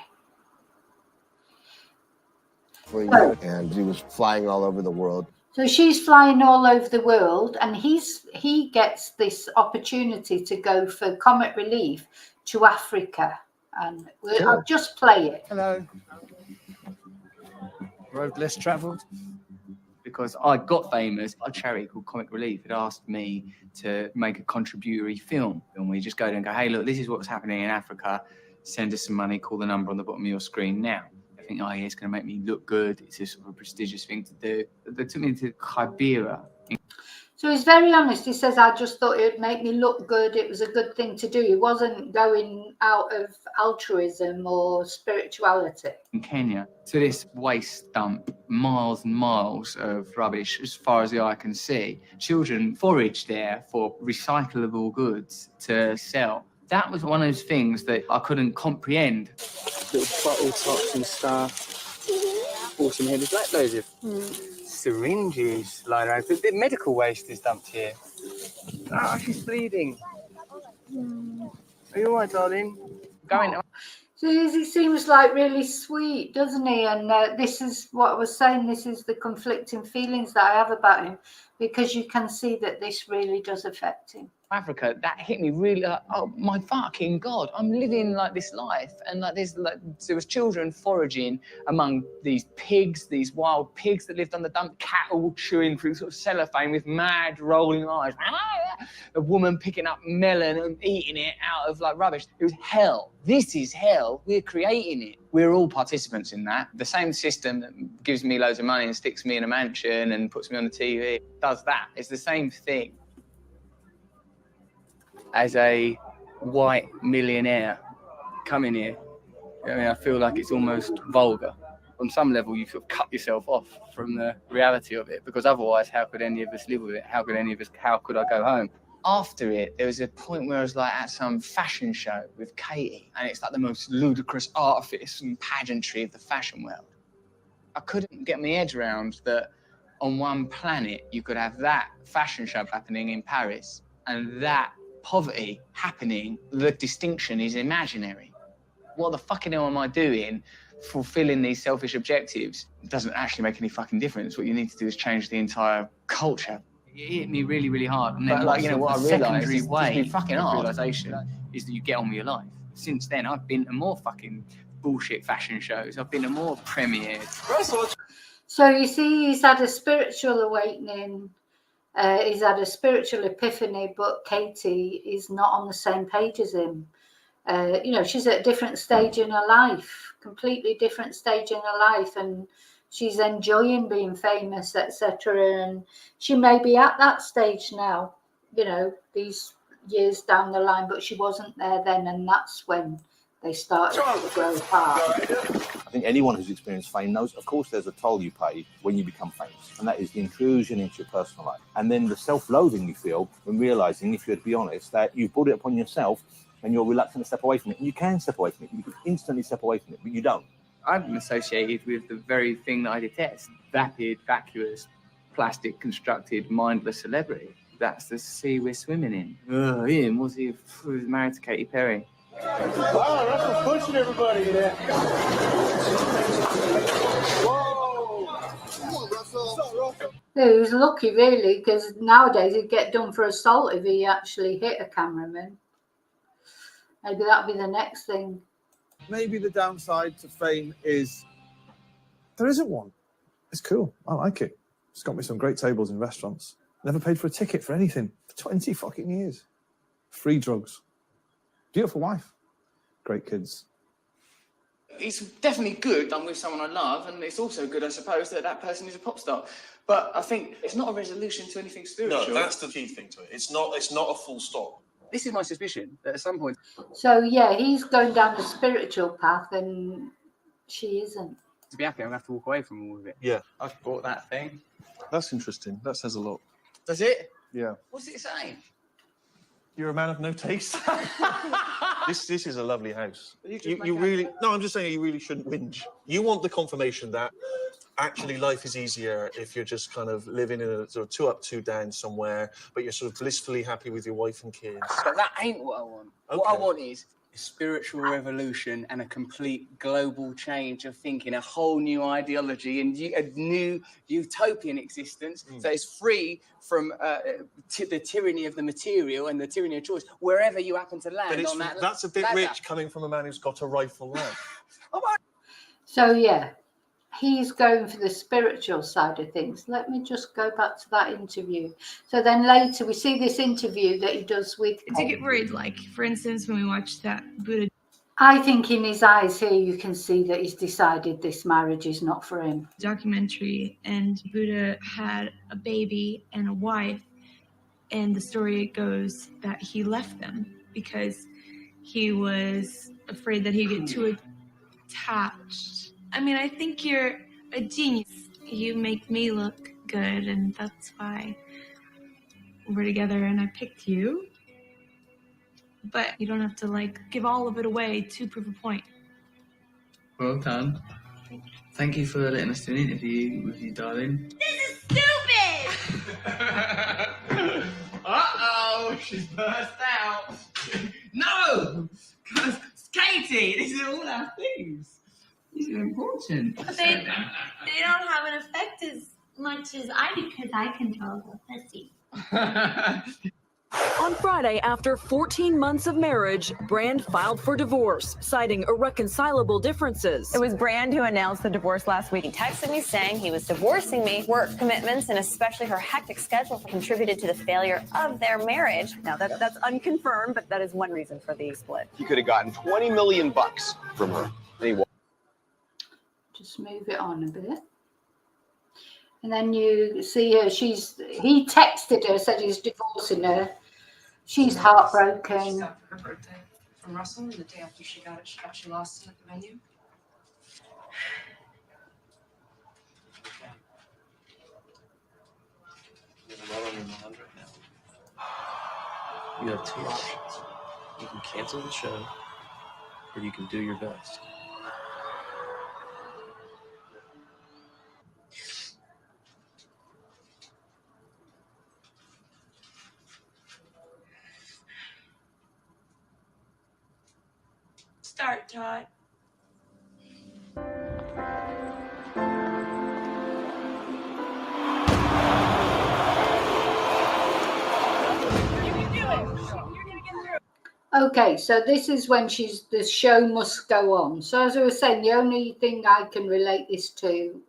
And he was flying all over the world. So she's flying all over the world, and he gets this opportunity to go for comic relief to Africa, and I'll just play it. Hello. Road less travelled. Because I got famous, a charity called Comic Relief had asked me to make a contributory film. And we just go there and go, hey, look, this is what's happening in Africa. Send us some money, call the number on the bottom of your screen now. I think, oh, yeah, it's going to make me look good. It's a sort of a prestigious thing to do. They took me to Kibera. So he's very honest. He says, I just thought it would make me look good. It was a good thing to do. He wasn't going out of altruism or spirituality. In Kenya, to this waste dump, miles and miles of rubbish as far as the eye can see. Children forage there for recyclable goods to sell. That was one of those things that I couldn't comprehend. Little bottle tops and stuff. Bought some heavy black loads of syringes lying around. The medical waste is dumped here. Oh, she's bleeding. Are you all right, darling? Going. He seems like really sweet, doesn't he? And this is what I was saying. This is the conflicting feelings that I have about him, because you can see that this really does affect him. Africa, that hit me really like, oh my fucking God, I'm living like this life. And like there was children foraging among these pigs, these wild pigs that lived on the dump, cattle chewing through sort of cellophane with mad rolling eyes. A woman picking up melon and eating it out of like rubbish. It was hell. This is hell. We're creating it. We're all participants in that. The same system that gives me loads of money and sticks me in a mansion and puts me on the TV does that. It's the same thing. As a white millionaire coming here, I mean, I feel like it's almost vulgar. On some level, you sort of cut yourself off from the reality of it, because otherwise, how could any of us live with it? How could I go home? After it, there was a point where I was like at some fashion show with Katie, and it's like the most ludicrous artifice and pageantry of the fashion world. I couldn't get my head around that on one planet, you could have that fashion show happening in Paris and that poverty happening. The distinction is imaginary. What the fucking hell am I doing fulfilling these selfish objectives? It doesn't actually make any fucking difference. What you need to do is change the entire culture. It hit me really, really hard. And then, like, you know, what I realised is the fucking realisation is that you get on with your life. Since then, I've been to more fucking bullshit fashion shows. I've been to more premieres. So you see, he's had a spiritual awakening. He's had a spiritual epiphany, but Katie is not on the same page as him. You know, she's at a different stage in her life, completely different stage in her life, and she's enjoying being famous, etc. And she may be at that stage now, you know, these years down the line, but she wasn't there then, and that's when they started to grow apart. I think anyone who's experienced fame knows, of course, there's a toll you pay when you become famous, and that is the intrusion into your personal life. And then the self-loathing you feel when realising, if you're to be honest, that you've brought it upon yourself and you're reluctant to step away from it. And you can step away from it. You can instantly step away from it, but you don't. I'm associated with the very thing that I detest. Vapid, vacuous, plastic constructed, mindless celebrity. That's the sea we're swimming in. Ian, was he was married to Katy Perry? Wow, that's for pushing everybody in there. He was lucky, really, because nowadays he'd get done for assault if he actually hit a cameraman. Maybe that'll be the next thing. Maybe the downside to fame is there isn't one. It's cool. I like it. It's got me some great tables in restaurants. Never paid for a ticket for anything for 20 fucking years. Free drugs. Beautiful wife. Great kids. It's definitely good done with someone I love, and it's also good, I suppose, that that person is a pop star. But I think it's not a resolution to anything spiritual. No, that's the key thing to it. It's not a full stop. This is my suspicion, that at some point... So, yeah, he's going down the spiritual path and she isn't. To be happy, I'm going to have to walk away from all of it. Yeah. I've bought that thing. That's interesting. That says a lot. Does it? Yeah. What's it saying? You're a man of no taste. This is a lovely house. You really... No, I'm just saying you really shouldn't whinge. You want the confirmation that actually life is easier if you're just kind of living in a sort of 2 up, 2 down somewhere, but you're sort of blissfully happy with your wife and kids. But that ain't what I want. Okay. What I want is a spiritual revolution and a complete global change of thinking, a whole new ideology and a new utopian existence that is free from the tyranny of the material and the tyranny of choice, wherever you happen to land on that. That's a bit ladder. rich coming from a man who's got a rifle land. So, yeah, he's going for the spiritual side of things. Let me just go back to that interview. So then later we see this interview that he does with... Do you get worried, like, for instance, when we watched that Buddha... I think in his eyes here you can see that he's decided this marriage is not for him. Documentary, and Buddha had a baby and a wife, and the story goes that he left them because he was afraid that he'd get too attached. I mean, I think you're a genius. You make me look good, and that's why we're together and I picked you. But you don't have to, like, give all of it away to prove a point. Well done. Thank you for letting us do an interview with you, darling. This is stupid! Uh-oh, she's burst out. No! Because Katie, these are all our things. These are important. But they don't have an effect as much as I do because I control the pussy. On Friday, after 14 months of marriage, Brand filed for divorce, citing irreconcilable differences. It was Brand who announced the divorce last week. He texted me saying he was divorcing me. Work commitments and especially her hectic schedule contributed to the failure of their marriage. Now, that's unconfirmed, but that is one reason for the split. He could have gotten $20 million from her. Anyway. Just move it on a bit. And then you see her, he texted her, said he's divorcing her. She's heartbroken. She got her birthday from Russell, and the day after she got it, she lost it at the venue. You have a lot on your mind right now. You have two options. You can cancel the show, or you can do your best. Start, Todd. Okay, so this is when the show must go on. So as I was saying, the only thing I can relate this to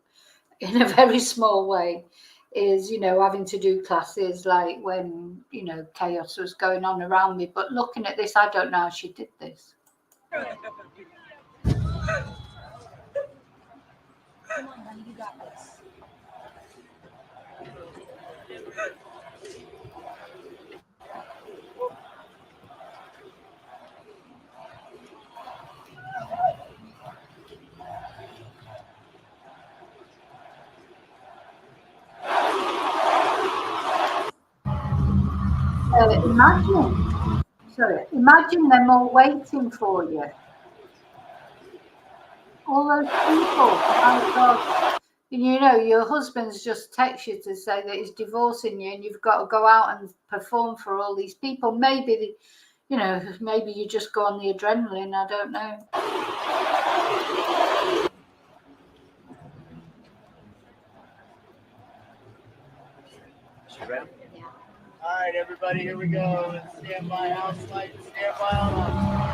in a very small way is, having to do classes like when, chaos was going on around me. But looking at this, I don't know how she did this. Come on, honey, you got this. Imagine them all waiting for you. All those people, my God. And your husband's just texted you to say that he's divorcing you and you've got to go out and perform for all these people. Maybe, maybe you just go on the adrenaline, I don't know. You ready? Yeah. All right, everybody, here we go. Stand by, house lights, stand by on.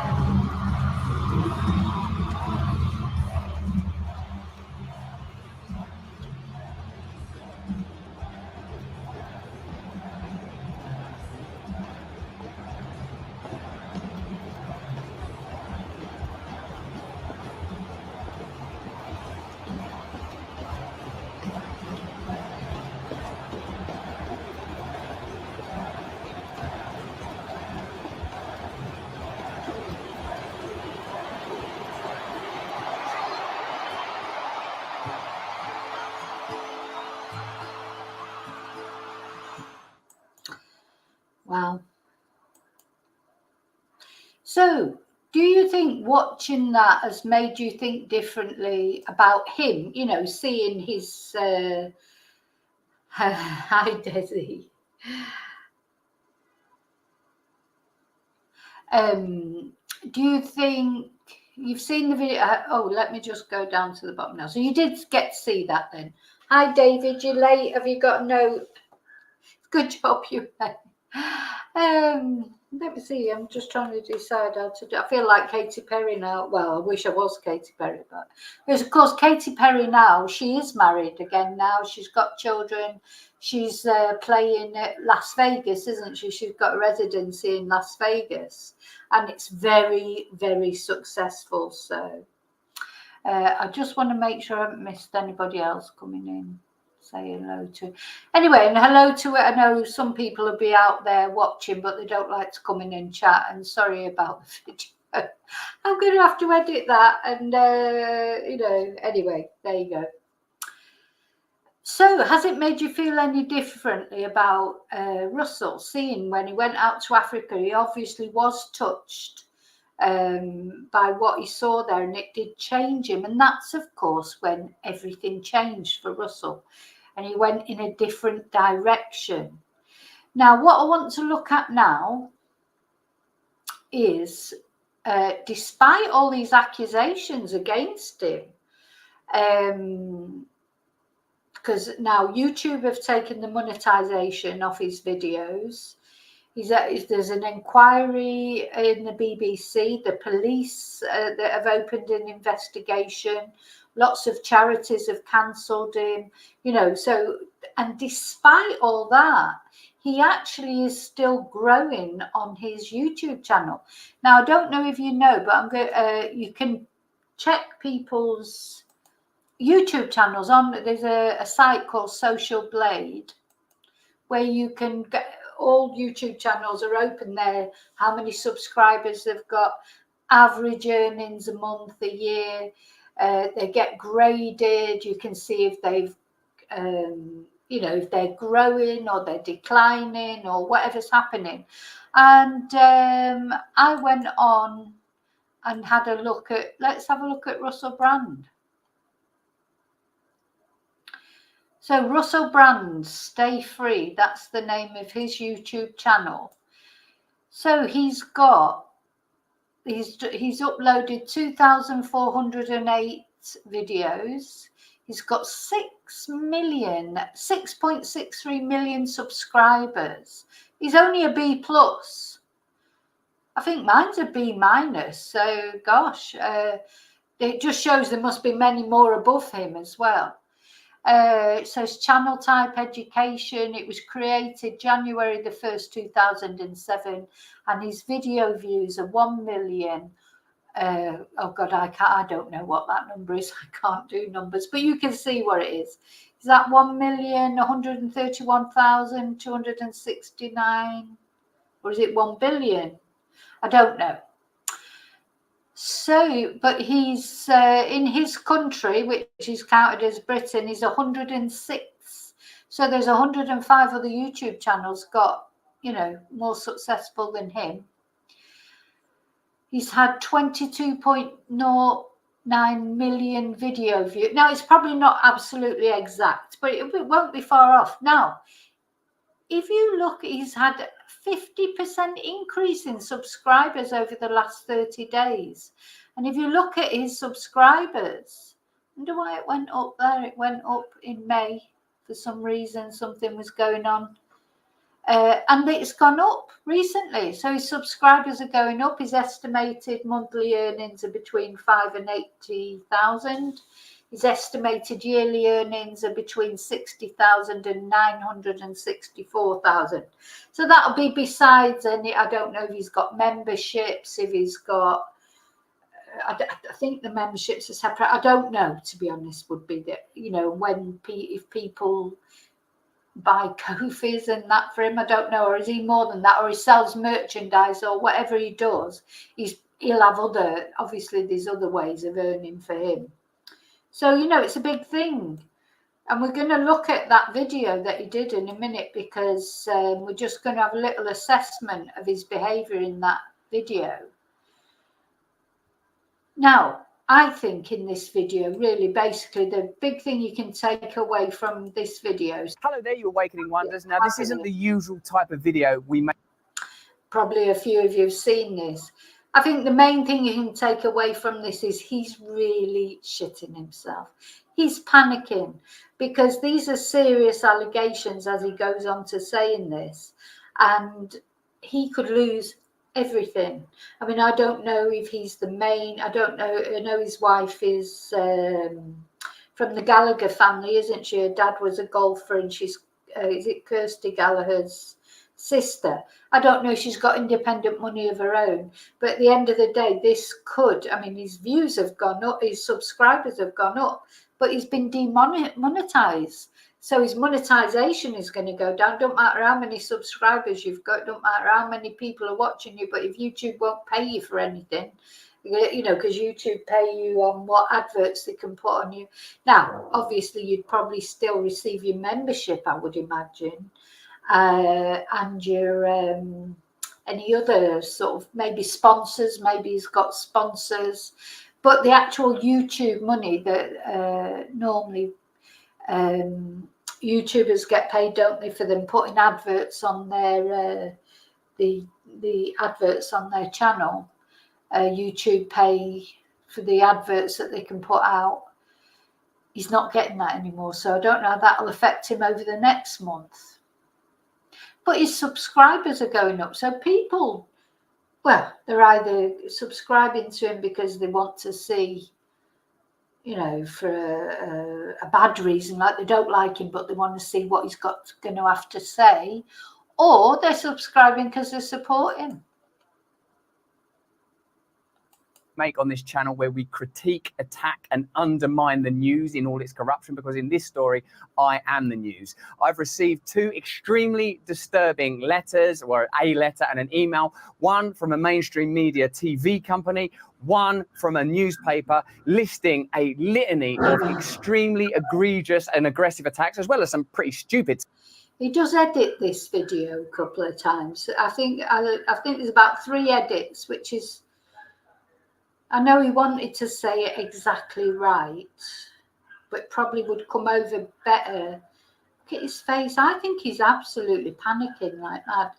Wow. So, do you think watching that has made you think differently about him? Seeing his hi, Desi. Do you think you've seen the video? Let me just go down to the bottom now. So you did get to see that then. Hi, David. You're late. Have you got a note? Good job, you made. Let me see. I'm just trying to decide how to do. I feel like Katy Perry now. Well, I wish I was Katy Perry, but because of course Katy Perry now, she is married again now. She's got children. She's playing at Las Vegas, isn't she? She's got a residency in Las Vegas, and it's very, very successful. So I just want to make sure I haven't missed anybody else coming in. Say hello to. Anyway, and hello to it. I know some people will be out there watching, but they don't like to come in and chat. And sorry about the video. I'm going to have to edit that. And, anyway, there you go. So has it made you feel any differently about Russell, seeing when he went out to Africa, he obviously was touched by what he saw there, and it did change him. And that's, of course, when everything changed for Russell. and he went in a different direction. Now, what I want to look at now is, despite all these accusations against him, because now YouTube have taken the monetization off his videos. There's an inquiry in the BBC. The police that have opened an investigation. Lots of charities have cancelled him. You know, so, and despite all that, he actually is still growing on his YouTube channel. Now, I don't know if you know, but I'm going. You can check people's YouTube channels on. There's a site called Social Blade, where you can get all YouTube channels are open there. How many subscribers they've got, average earnings a month, a year. They get graded. You can see if they've, you know, if they're growing or they're declining or whatever's happening. And I went on and had a look at. Let's have a look at Russell Brand. So Russell Brand, Stay Free, that's the name of his YouTube channel. So he's uploaded 2,408 videos. He's got 6.63 million subscribers. He's only a B+. I think mine's a B-. So gosh, it just shows there must be many more above him as well. So it's channel type education. It was created January the 1st, 2007, and his video views are 1 million. Oh God, I don't know what that number is. I can't do numbers, but you can see what it is. Is that 1,131,269, or is it 1 billion? I don't know. So, but he's in his country, which is counted as Britain, he's 106. So there's 105 other YouTube channels got, you know, more successful than him. He's had 22.09 million video views. Now, it's probably not absolutely exact, but it won't be far off. Now, if you look, he's had 50% increase in subscribers over the last 30 days. And if you look at his subscribers, I wonder why it went up there. It went up in May for some reason. Something was going on. And it's gone up recently. So his subscribers are going up. His estimated monthly earnings are between 5 and 80,000. His estimated yearly earnings are between 60,000 and 964,000. So that'll be besides any. I don't know if he's got memberships, if he's got. I think the memberships are separate. I don't know, to be honest. Would be that, you know, if people buy Kofis and that for him, I don't know, or is he more than that, or he sells merchandise or whatever he does. He'll have other. Obviously, there's other ways of earning for him. So, you know, it's a big thing. And we're going to look at that video that he did in a minute, because we're just going to have a little assessment of his behaviour in that video. Now, I think in this video, really, basically, the big thing you can take away from this video. Hello there, you Awakening Wonders. Now, this isn't the usual type of video we make. Probably a few of you have seen this. I think the main thing you can take away from this is he's really shitting himself. He's panicking, because these are serious allegations, as he goes on to say in this, and he could lose everything. I mean, I don't know if he's the main. I don't know. I know his wife is from the Gallagher family, isn't she? Her dad was a golfer, and she's is it Kirsty Gallagher's sister? I don't know. She's got independent money of her own, but at the end of the day, this could. I mean, his views have gone up, his subscribers have gone up, but he's been demonetized. So his monetization is going to go down. Don't matter how many subscribers you've got, don't matter how many people are watching you, but if YouTube won't pay you for anything, you know, because YouTube pay you on what adverts they can put on you. Now, obviously, you'd probably still receive your membership, I would imagine, and your any other sort of maybe sponsors. Maybe he's got sponsors, but the actual YouTube money that normally YouTubers get paid, don't they, for them putting adverts on their the adverts on their channel. YouTube pay for the adverts that they can put out. He's not getting that anymore, so I don't know how that will affect him over the next month. But his subscribers are going up, so people, well, they're either subscribing to him because they want to see, you know, for a bad reason, like they don't like him, but they want to see what he's going to have to say, or they're subscribing because they support him. Make on this channel where we critique, attack and undermine the news in all its corruption, because in this story I am the news. I've received 2 extremely disturbing letters, or a letter and an email, one from a mainstream media TV company, one from a newspaper, listing a litany of extremely egregious and aggressive attacks, as well as some pretty stupid. He does edit this video a couple of times. I think there's about 3 edits, which is, I know he wanted to say it exactly right, but probably would come over better. Look at his face. I think he's absolutely panicking like that.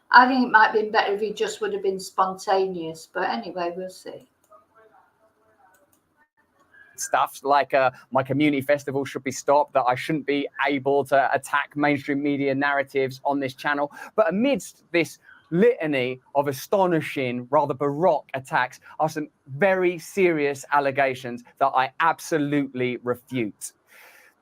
I think it might have been better if he just would have been spontaneous, but anyway, we'll see. Stuff like my community festival should be stopped, that I shouldn't be able to attack mainstream media narratives on this channel. But amidst this litany of astonishing, rather baroque attacks are some very serious allegations that I absolutely refute.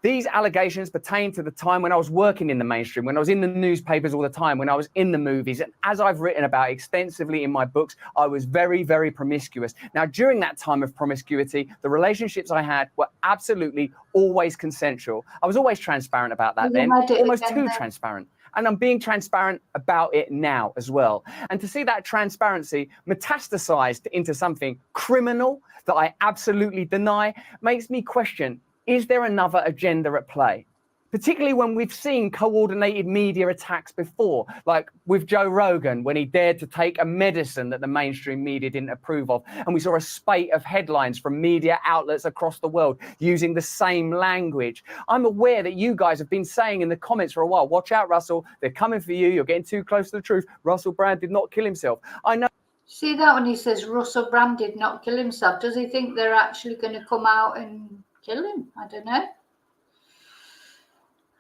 These allegations pertain to the time when I was working in the mainstream, when I was in the newspapers all the time, when I was in the movies. And as I've written about extensively in my books, I was very, very promiscuous. Now, during that time of promiscuity, the relationships I had were absolutely always consensual. I was always transparent about that then, almost too transparent. And I'm being transparent about it now as well. And to see that transparency metastasized into something criminal that I absolutely deny makes me question, is there another agenda at play? Particularly when we've seen coordinated media attacks before, like with Joe Rogan, when he dared to take a medicine that the mainstream media didn't approve of. And we saw a spate of headlines from media outlets across the world using the same language. I'm aware that you guys have been saying in the comments for a while, watch out, Russell, they're coming for you. You're getting too close to the truth. Russell Brand did not kill himself. I know. See that when he says Russell Brand did not kill himself? Does he think they're actually going to come out and kill him? I don't know.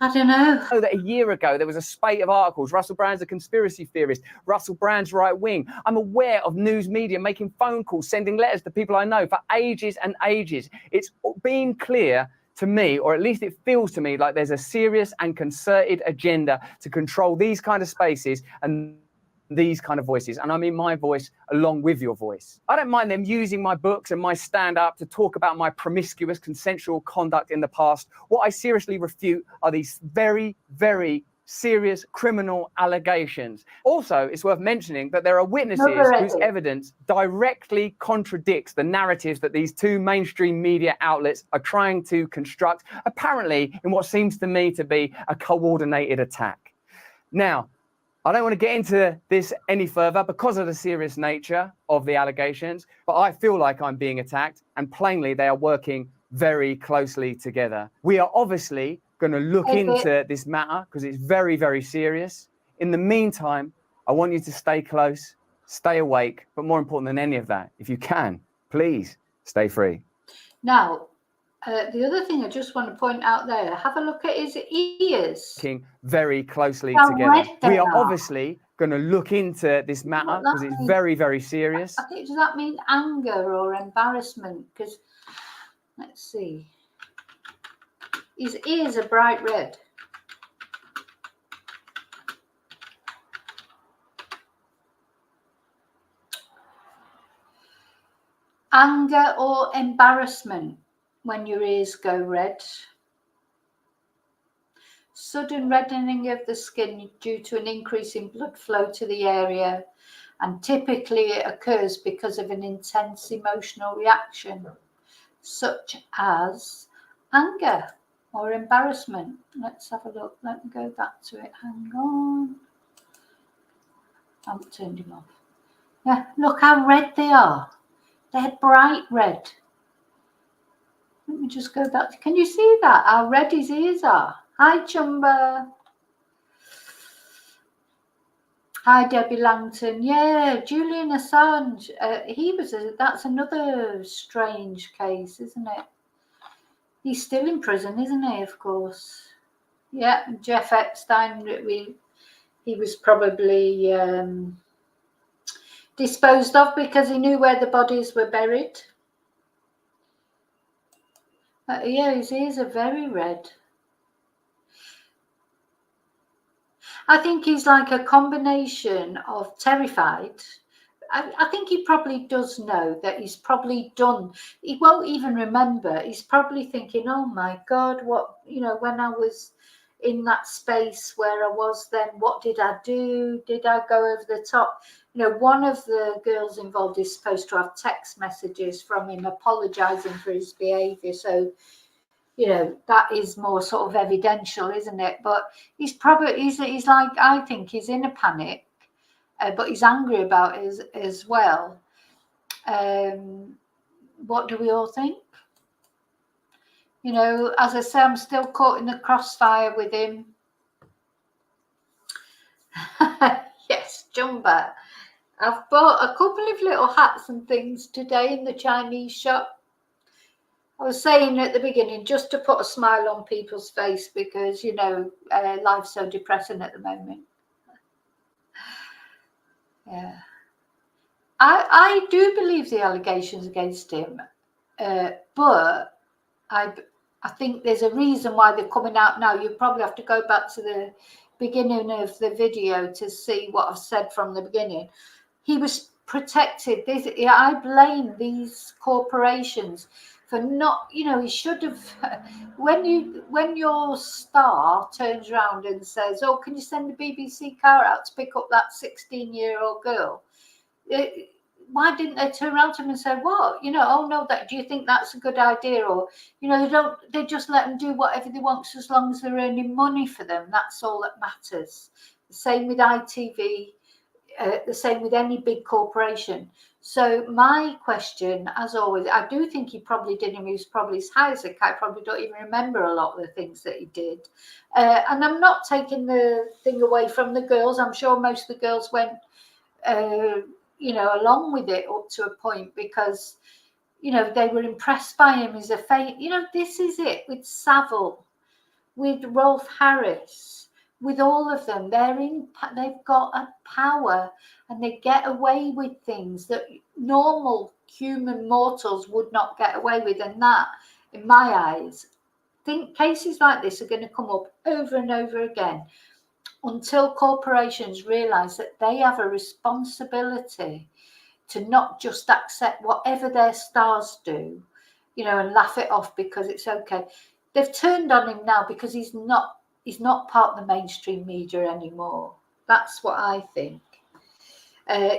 I don't know. I know that a year ago there was a spate of articles. Russell Brand's a conspiracy theorist. Russell Brand's right wing. I'm aware of news media making phone calls, sending letters to people I know for ages and ages. It's been clear to me, or at least it feels to me, like there's a serious and concerted agenda to control these kind of spaces and these kind of voices, and I mean my voice along with your voice. I don't mind them using my books and my stand-up to talk about my promiscuous consensual conduct in the past. What I seriously refute are these very, very serious criminal allegations. Also, it's worth mentioning that there are witnesses whose evidence directly contradicts the narratives that these 2 mainstream media outlets are trying to construct, apparently in what seems to me to be a coordinated attack. Now, I don't want to get into this any further because of the serious nature of the allegations, but I feel like I'm being attacked, and plainly they are working very closely together. We are obviously going to look into this matter because it's very, very serious. In the meantime, I want you to stay close, stay awake, but more important than any of that, if you can, please stay free. Now, the other thing I just want to point out there, have a look at his ears. Working very closely How together. red they We are are. obviously going to look into this matter because it's very, very serious. I think, does that mean anger or embarrassment? Because, let's see. His ears are bright red. Anger or embarrassment when your ears go red. Sudden reddening of the skin due to an increase in blood flow to the area, and typically it occurs because of an intense emotional reaction, such as anger or embarrassment. Let's have a look. Let me go back to it. Hang on. I haven't turned him off. Yeah, look how red they are. They're bright red. Let me just go back. Can you see that? How red his ears are? Hi, Chumba. Hi, Debbie Langton. Yeah, Julian Assange. That's another strange case, isn't it? He's still in prison, isn't he? Of course. Yeah, Jeff Epstein. He was probably disposed of because he knew where the bodies were buried. Yeah, his ears are very red. I think he's like a combination of terrified. I think he probably does know that he's probably done. He won't even remember. He's probably thinking, oh my God, what, when I was in that space where I was then, what did I do? Did I go over the top? One of the girls involved is supposed to have text messages from him apologizing for his behavior. So, that is more sort of evidential, isn't it? But he's like, I think he's in a panic, but he's angry about it as well. What do we all think? As I say, I'm still caught in the crossfire with him. Yes, Jumba. I've bought a couple of little hats and things today in the Chinese shop. I was saying at the beginning, just to put a smile on people's face because, life's so depressing at the moment. Yeah. I do believe the allegations against him, but I think there's a reason why they're coming out now. You probably have to go back to the beginning of the video to see what I've said from the beginning. He was protected. I blame these corporations for not, he should have, when your star turns around and says, oh, can you send the BBC car out to pick up that 16-year-old girl? Why didn't they turn around to him and say, what? Oh no, do you think that's a good idea? Or, they just let them do whatever they want as long as they're earning money for them. That's all that matters. The same with ITV, the same with any big corporation. So my question, as always, I do think he probably did him. He was probably as high as a kite. Probably don't even remember a lot of the things that he did. And I'm not taking the thing away from the girls. I'm sure most of the girls went, along with it up to a point because, they were impressed by him as a fate. This is it with Savile, with Rolf Harris, with all of them. They've got a power and they get away with things that normal human mortals would not get away with. And that, in my eyes, I think cases like this are going to come up over and over again until corporations realize that they have a responsibility to not just accept whatever their stars do, and laugh it off because it's okay. They've turned on him now because he's not part of the mainstream media anymore. That's what I think.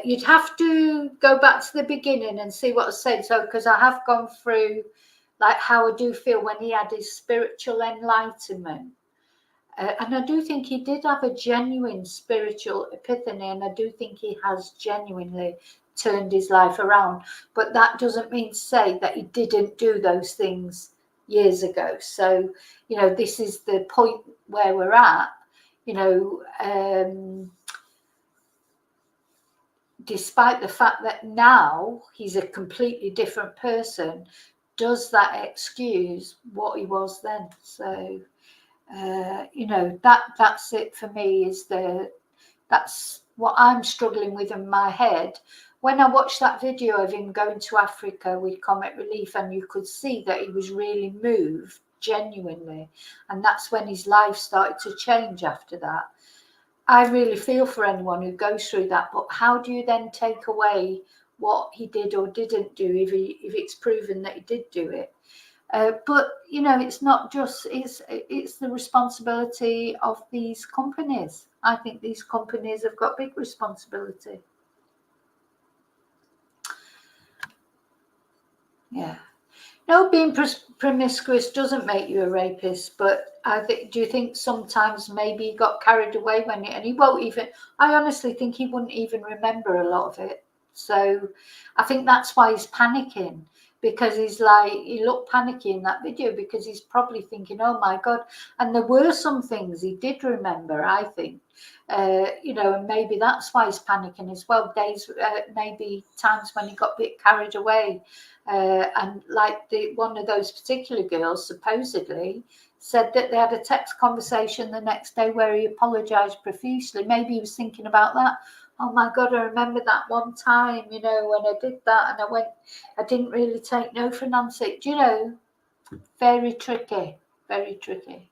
You'd have to go back to the beginning and see what I said. So, because I have gone through like how I do feel when he had his spiritual enlightenment. And I do think he did have a genuine spiritual epiphany, and I do think he has genuinely turned his life around. But that doesn't mean to say that he didn't do those things years ago. So, this is the point where we're at, despite the fact that now he's a completely different person, does that excuse what he was then? So, that's it for me. That's what I'm struggling with in my head. When I watched that video of him going to Africa with Comic Relief, and you could see that he was really moved, genuinely, and that's when his life started to change after that. I really feel for anyone who goes through that, but how do you then take away what he did or didn't do if it's proven that he did do it? But it's not just it's the responsibility of these companies. I think these companies have got big responsibility. Yeah. No, being promiscuous doesn't make you a rapist, but do you think sometimes maybe he got carried away and he won't even, I honestly think he wouldn't even remember a lot of it. So I think that's why he's panicking, because he's like, he looked panicky in that video because he's probably thinking, oh my God. And there were some things he did remember, I think, you know, and maybe that's why he's panicking as well. Days, maybe times when he got a bit carried away. And like one of those particular girls supposedly said that they had a text conversation the next day where he apologized profusely. Maybe he was thinking about that. Oh my God, I remember that one time, you know, when I did that and I didn't really take no for an answer. Do you know, very tricky, very tricky.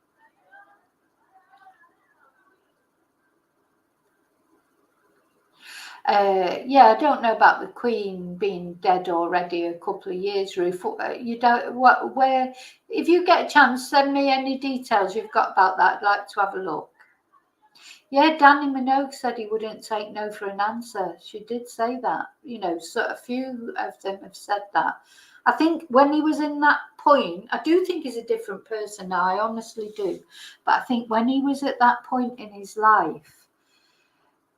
Yeah, I don't know about the Queen being dead already a couple of years, Ruth. You don't, where, if you get a chance, send me any details you've got about that. I'd like to have a look. Yeah, Danny Minogue said he wouldn't take no for an answer. She did say that. You know, so a few of them have said that. I think when he was in that point, I do think he's a different person now. I honestly do. But I think when he was at that point in his life,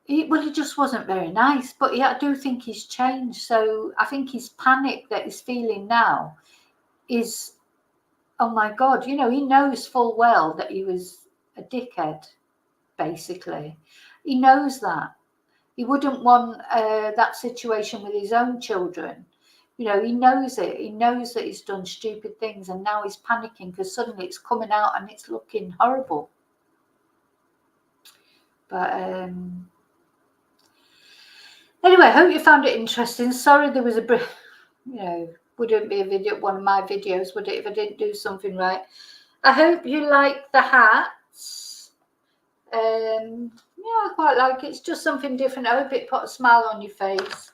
he just wasn't very nice. But yeah, I do think he's changed. So I think his panic that he's feeling now is, oh my God, you know, he knows full well that he was a dickhead. Basically, he knows that. He wouldn't want that situation with his own children. You know, he knows it. He knows that he's done stupid things, and now he's panicking because suddenly it's coming out and it's looking horrible. But anyway, I hope you found it interesting. Sorry there was a, you know, wouldn't be a video, one of my videos, would it, if I didn't do something right. I hope you like the hats. Yeah, I quite like it. It's just something different. I hope it put a smile on your face.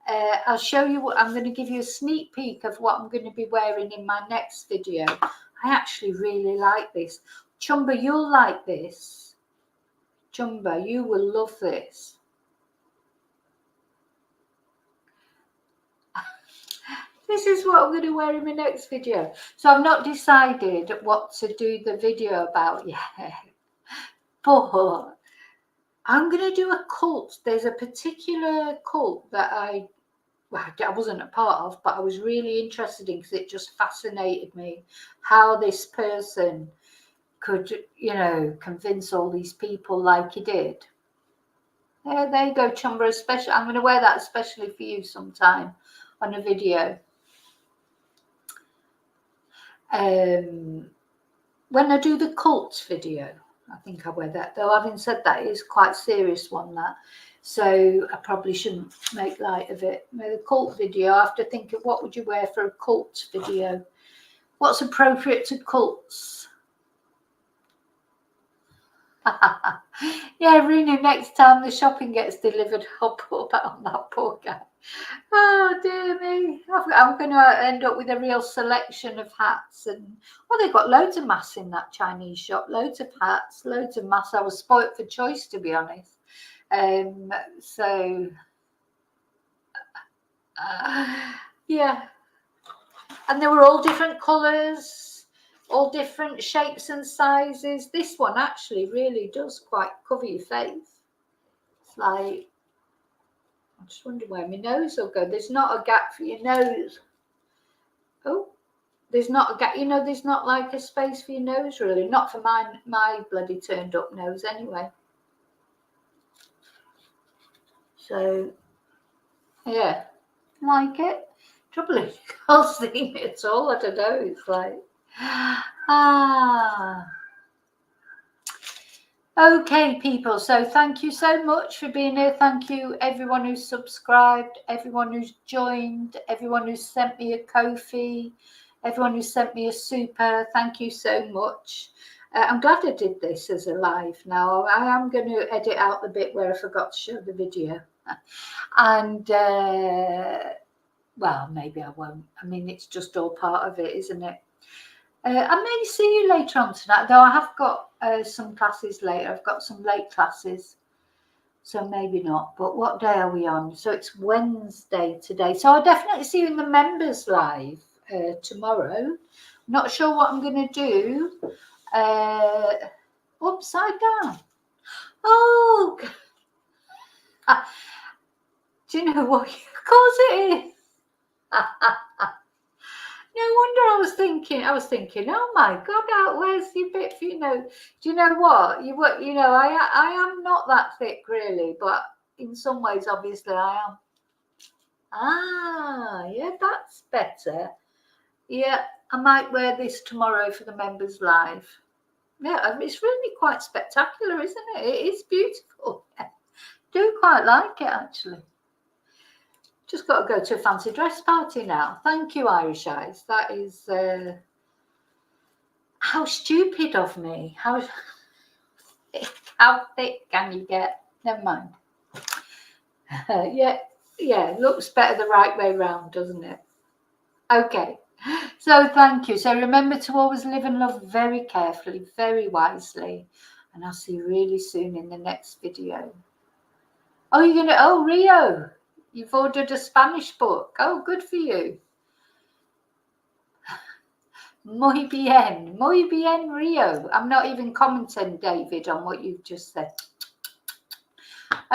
I'll show you what I'm going to give you a sneak peek of what I'm going to be wearing in my next video. I actually really like this. Chumba, you'll like this. Chumba, you will love this. This is what I'm going to wear in my next video. So I've not decided what to do the video about yet. But I'm going to do a cult. There's a particular cult that I wasn't a part of, but I was really interested in because it just fascinated me how this person could, you know, convince all these people like he did. There you go, Chumba. I'm going to wear that especially for you sometime on a video. When I do the cult video, I think I wear that. Though having said that, it is quite a serious one, that. So I probably shouldn't make light of it. The cult video, I have to think of what would you wear for a cult video. What's appropriate to cults? Yeah, Rena, next time the shopping gets delivered, I'll put that on that poor guy. Oh, dear me. I'm going to end up with a real selection of hats. And well, they've got loads of masks in that Chinese shop. Loads of hats, loads of masks. I was spoilt for choice, to be honest. Yeah. And they were all different colours, all different shapes and sizes. This one actually really does quite cover your face. It's like, I just wonder where my nose will go. There's not a gap for your nose. Oh, there's not a gap. You know, there's not like a space for your nose, really. Not for my bloody turned up nose anyway. So, yeah, like it. Trouble is, you can't see me at all. I don't know. It's like, Okay, people. So thank you so much for being here. Thank you, everyone who's subscribed, everyone who's joined, everyone who's sent me a Ko-fi, everyone who sent me a super. Thank you so much. I'm glad I did this as a live now. I am going to edit out the bit where I forgot to show the video. And, well, maybe I won't. I mean, it's just all part of it, isn't it? I may see you later on tonight, though I have got some classes later. I've got some late classes, so maybe not. But what day are we on? So it's Wednesday today. So I'll definitely see you in the members live tomorrow. I'm not sure what I'm going to do. Upside down. Oh, do you know what? Of course it is. No wonder I was thinking, oh my God, where's your bit? Do you know what? I am not that thick really, but in some ways, obviously, I am. Ah, yeah, that's better. Yeah, I might wear this tomorrow for the members live. Yeah, it's really quite spectacular, isn't it? It is beautiful. I do quite like it, actually. Just got to go to a fancy dress party now. Thank you, Irish Eyes. That is how stupid of me. How thick can you get? Never mind. Yeah, looks better the right way round, doesn't it? Okay. So thank you. So remember to always live and love very carefully, very wisely. And I'll see you really soon in the next video. Oh, Rio, you've ordered a Spanish book. Oh, good for you. Muy bien, Rio. I'm not even commenting, David, on what you've just said.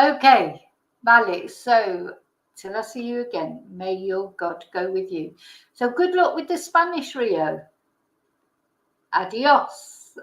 Okay, vale. So till I see you again, may your God go with you. So good luck with the Spanish, Rio. Adios.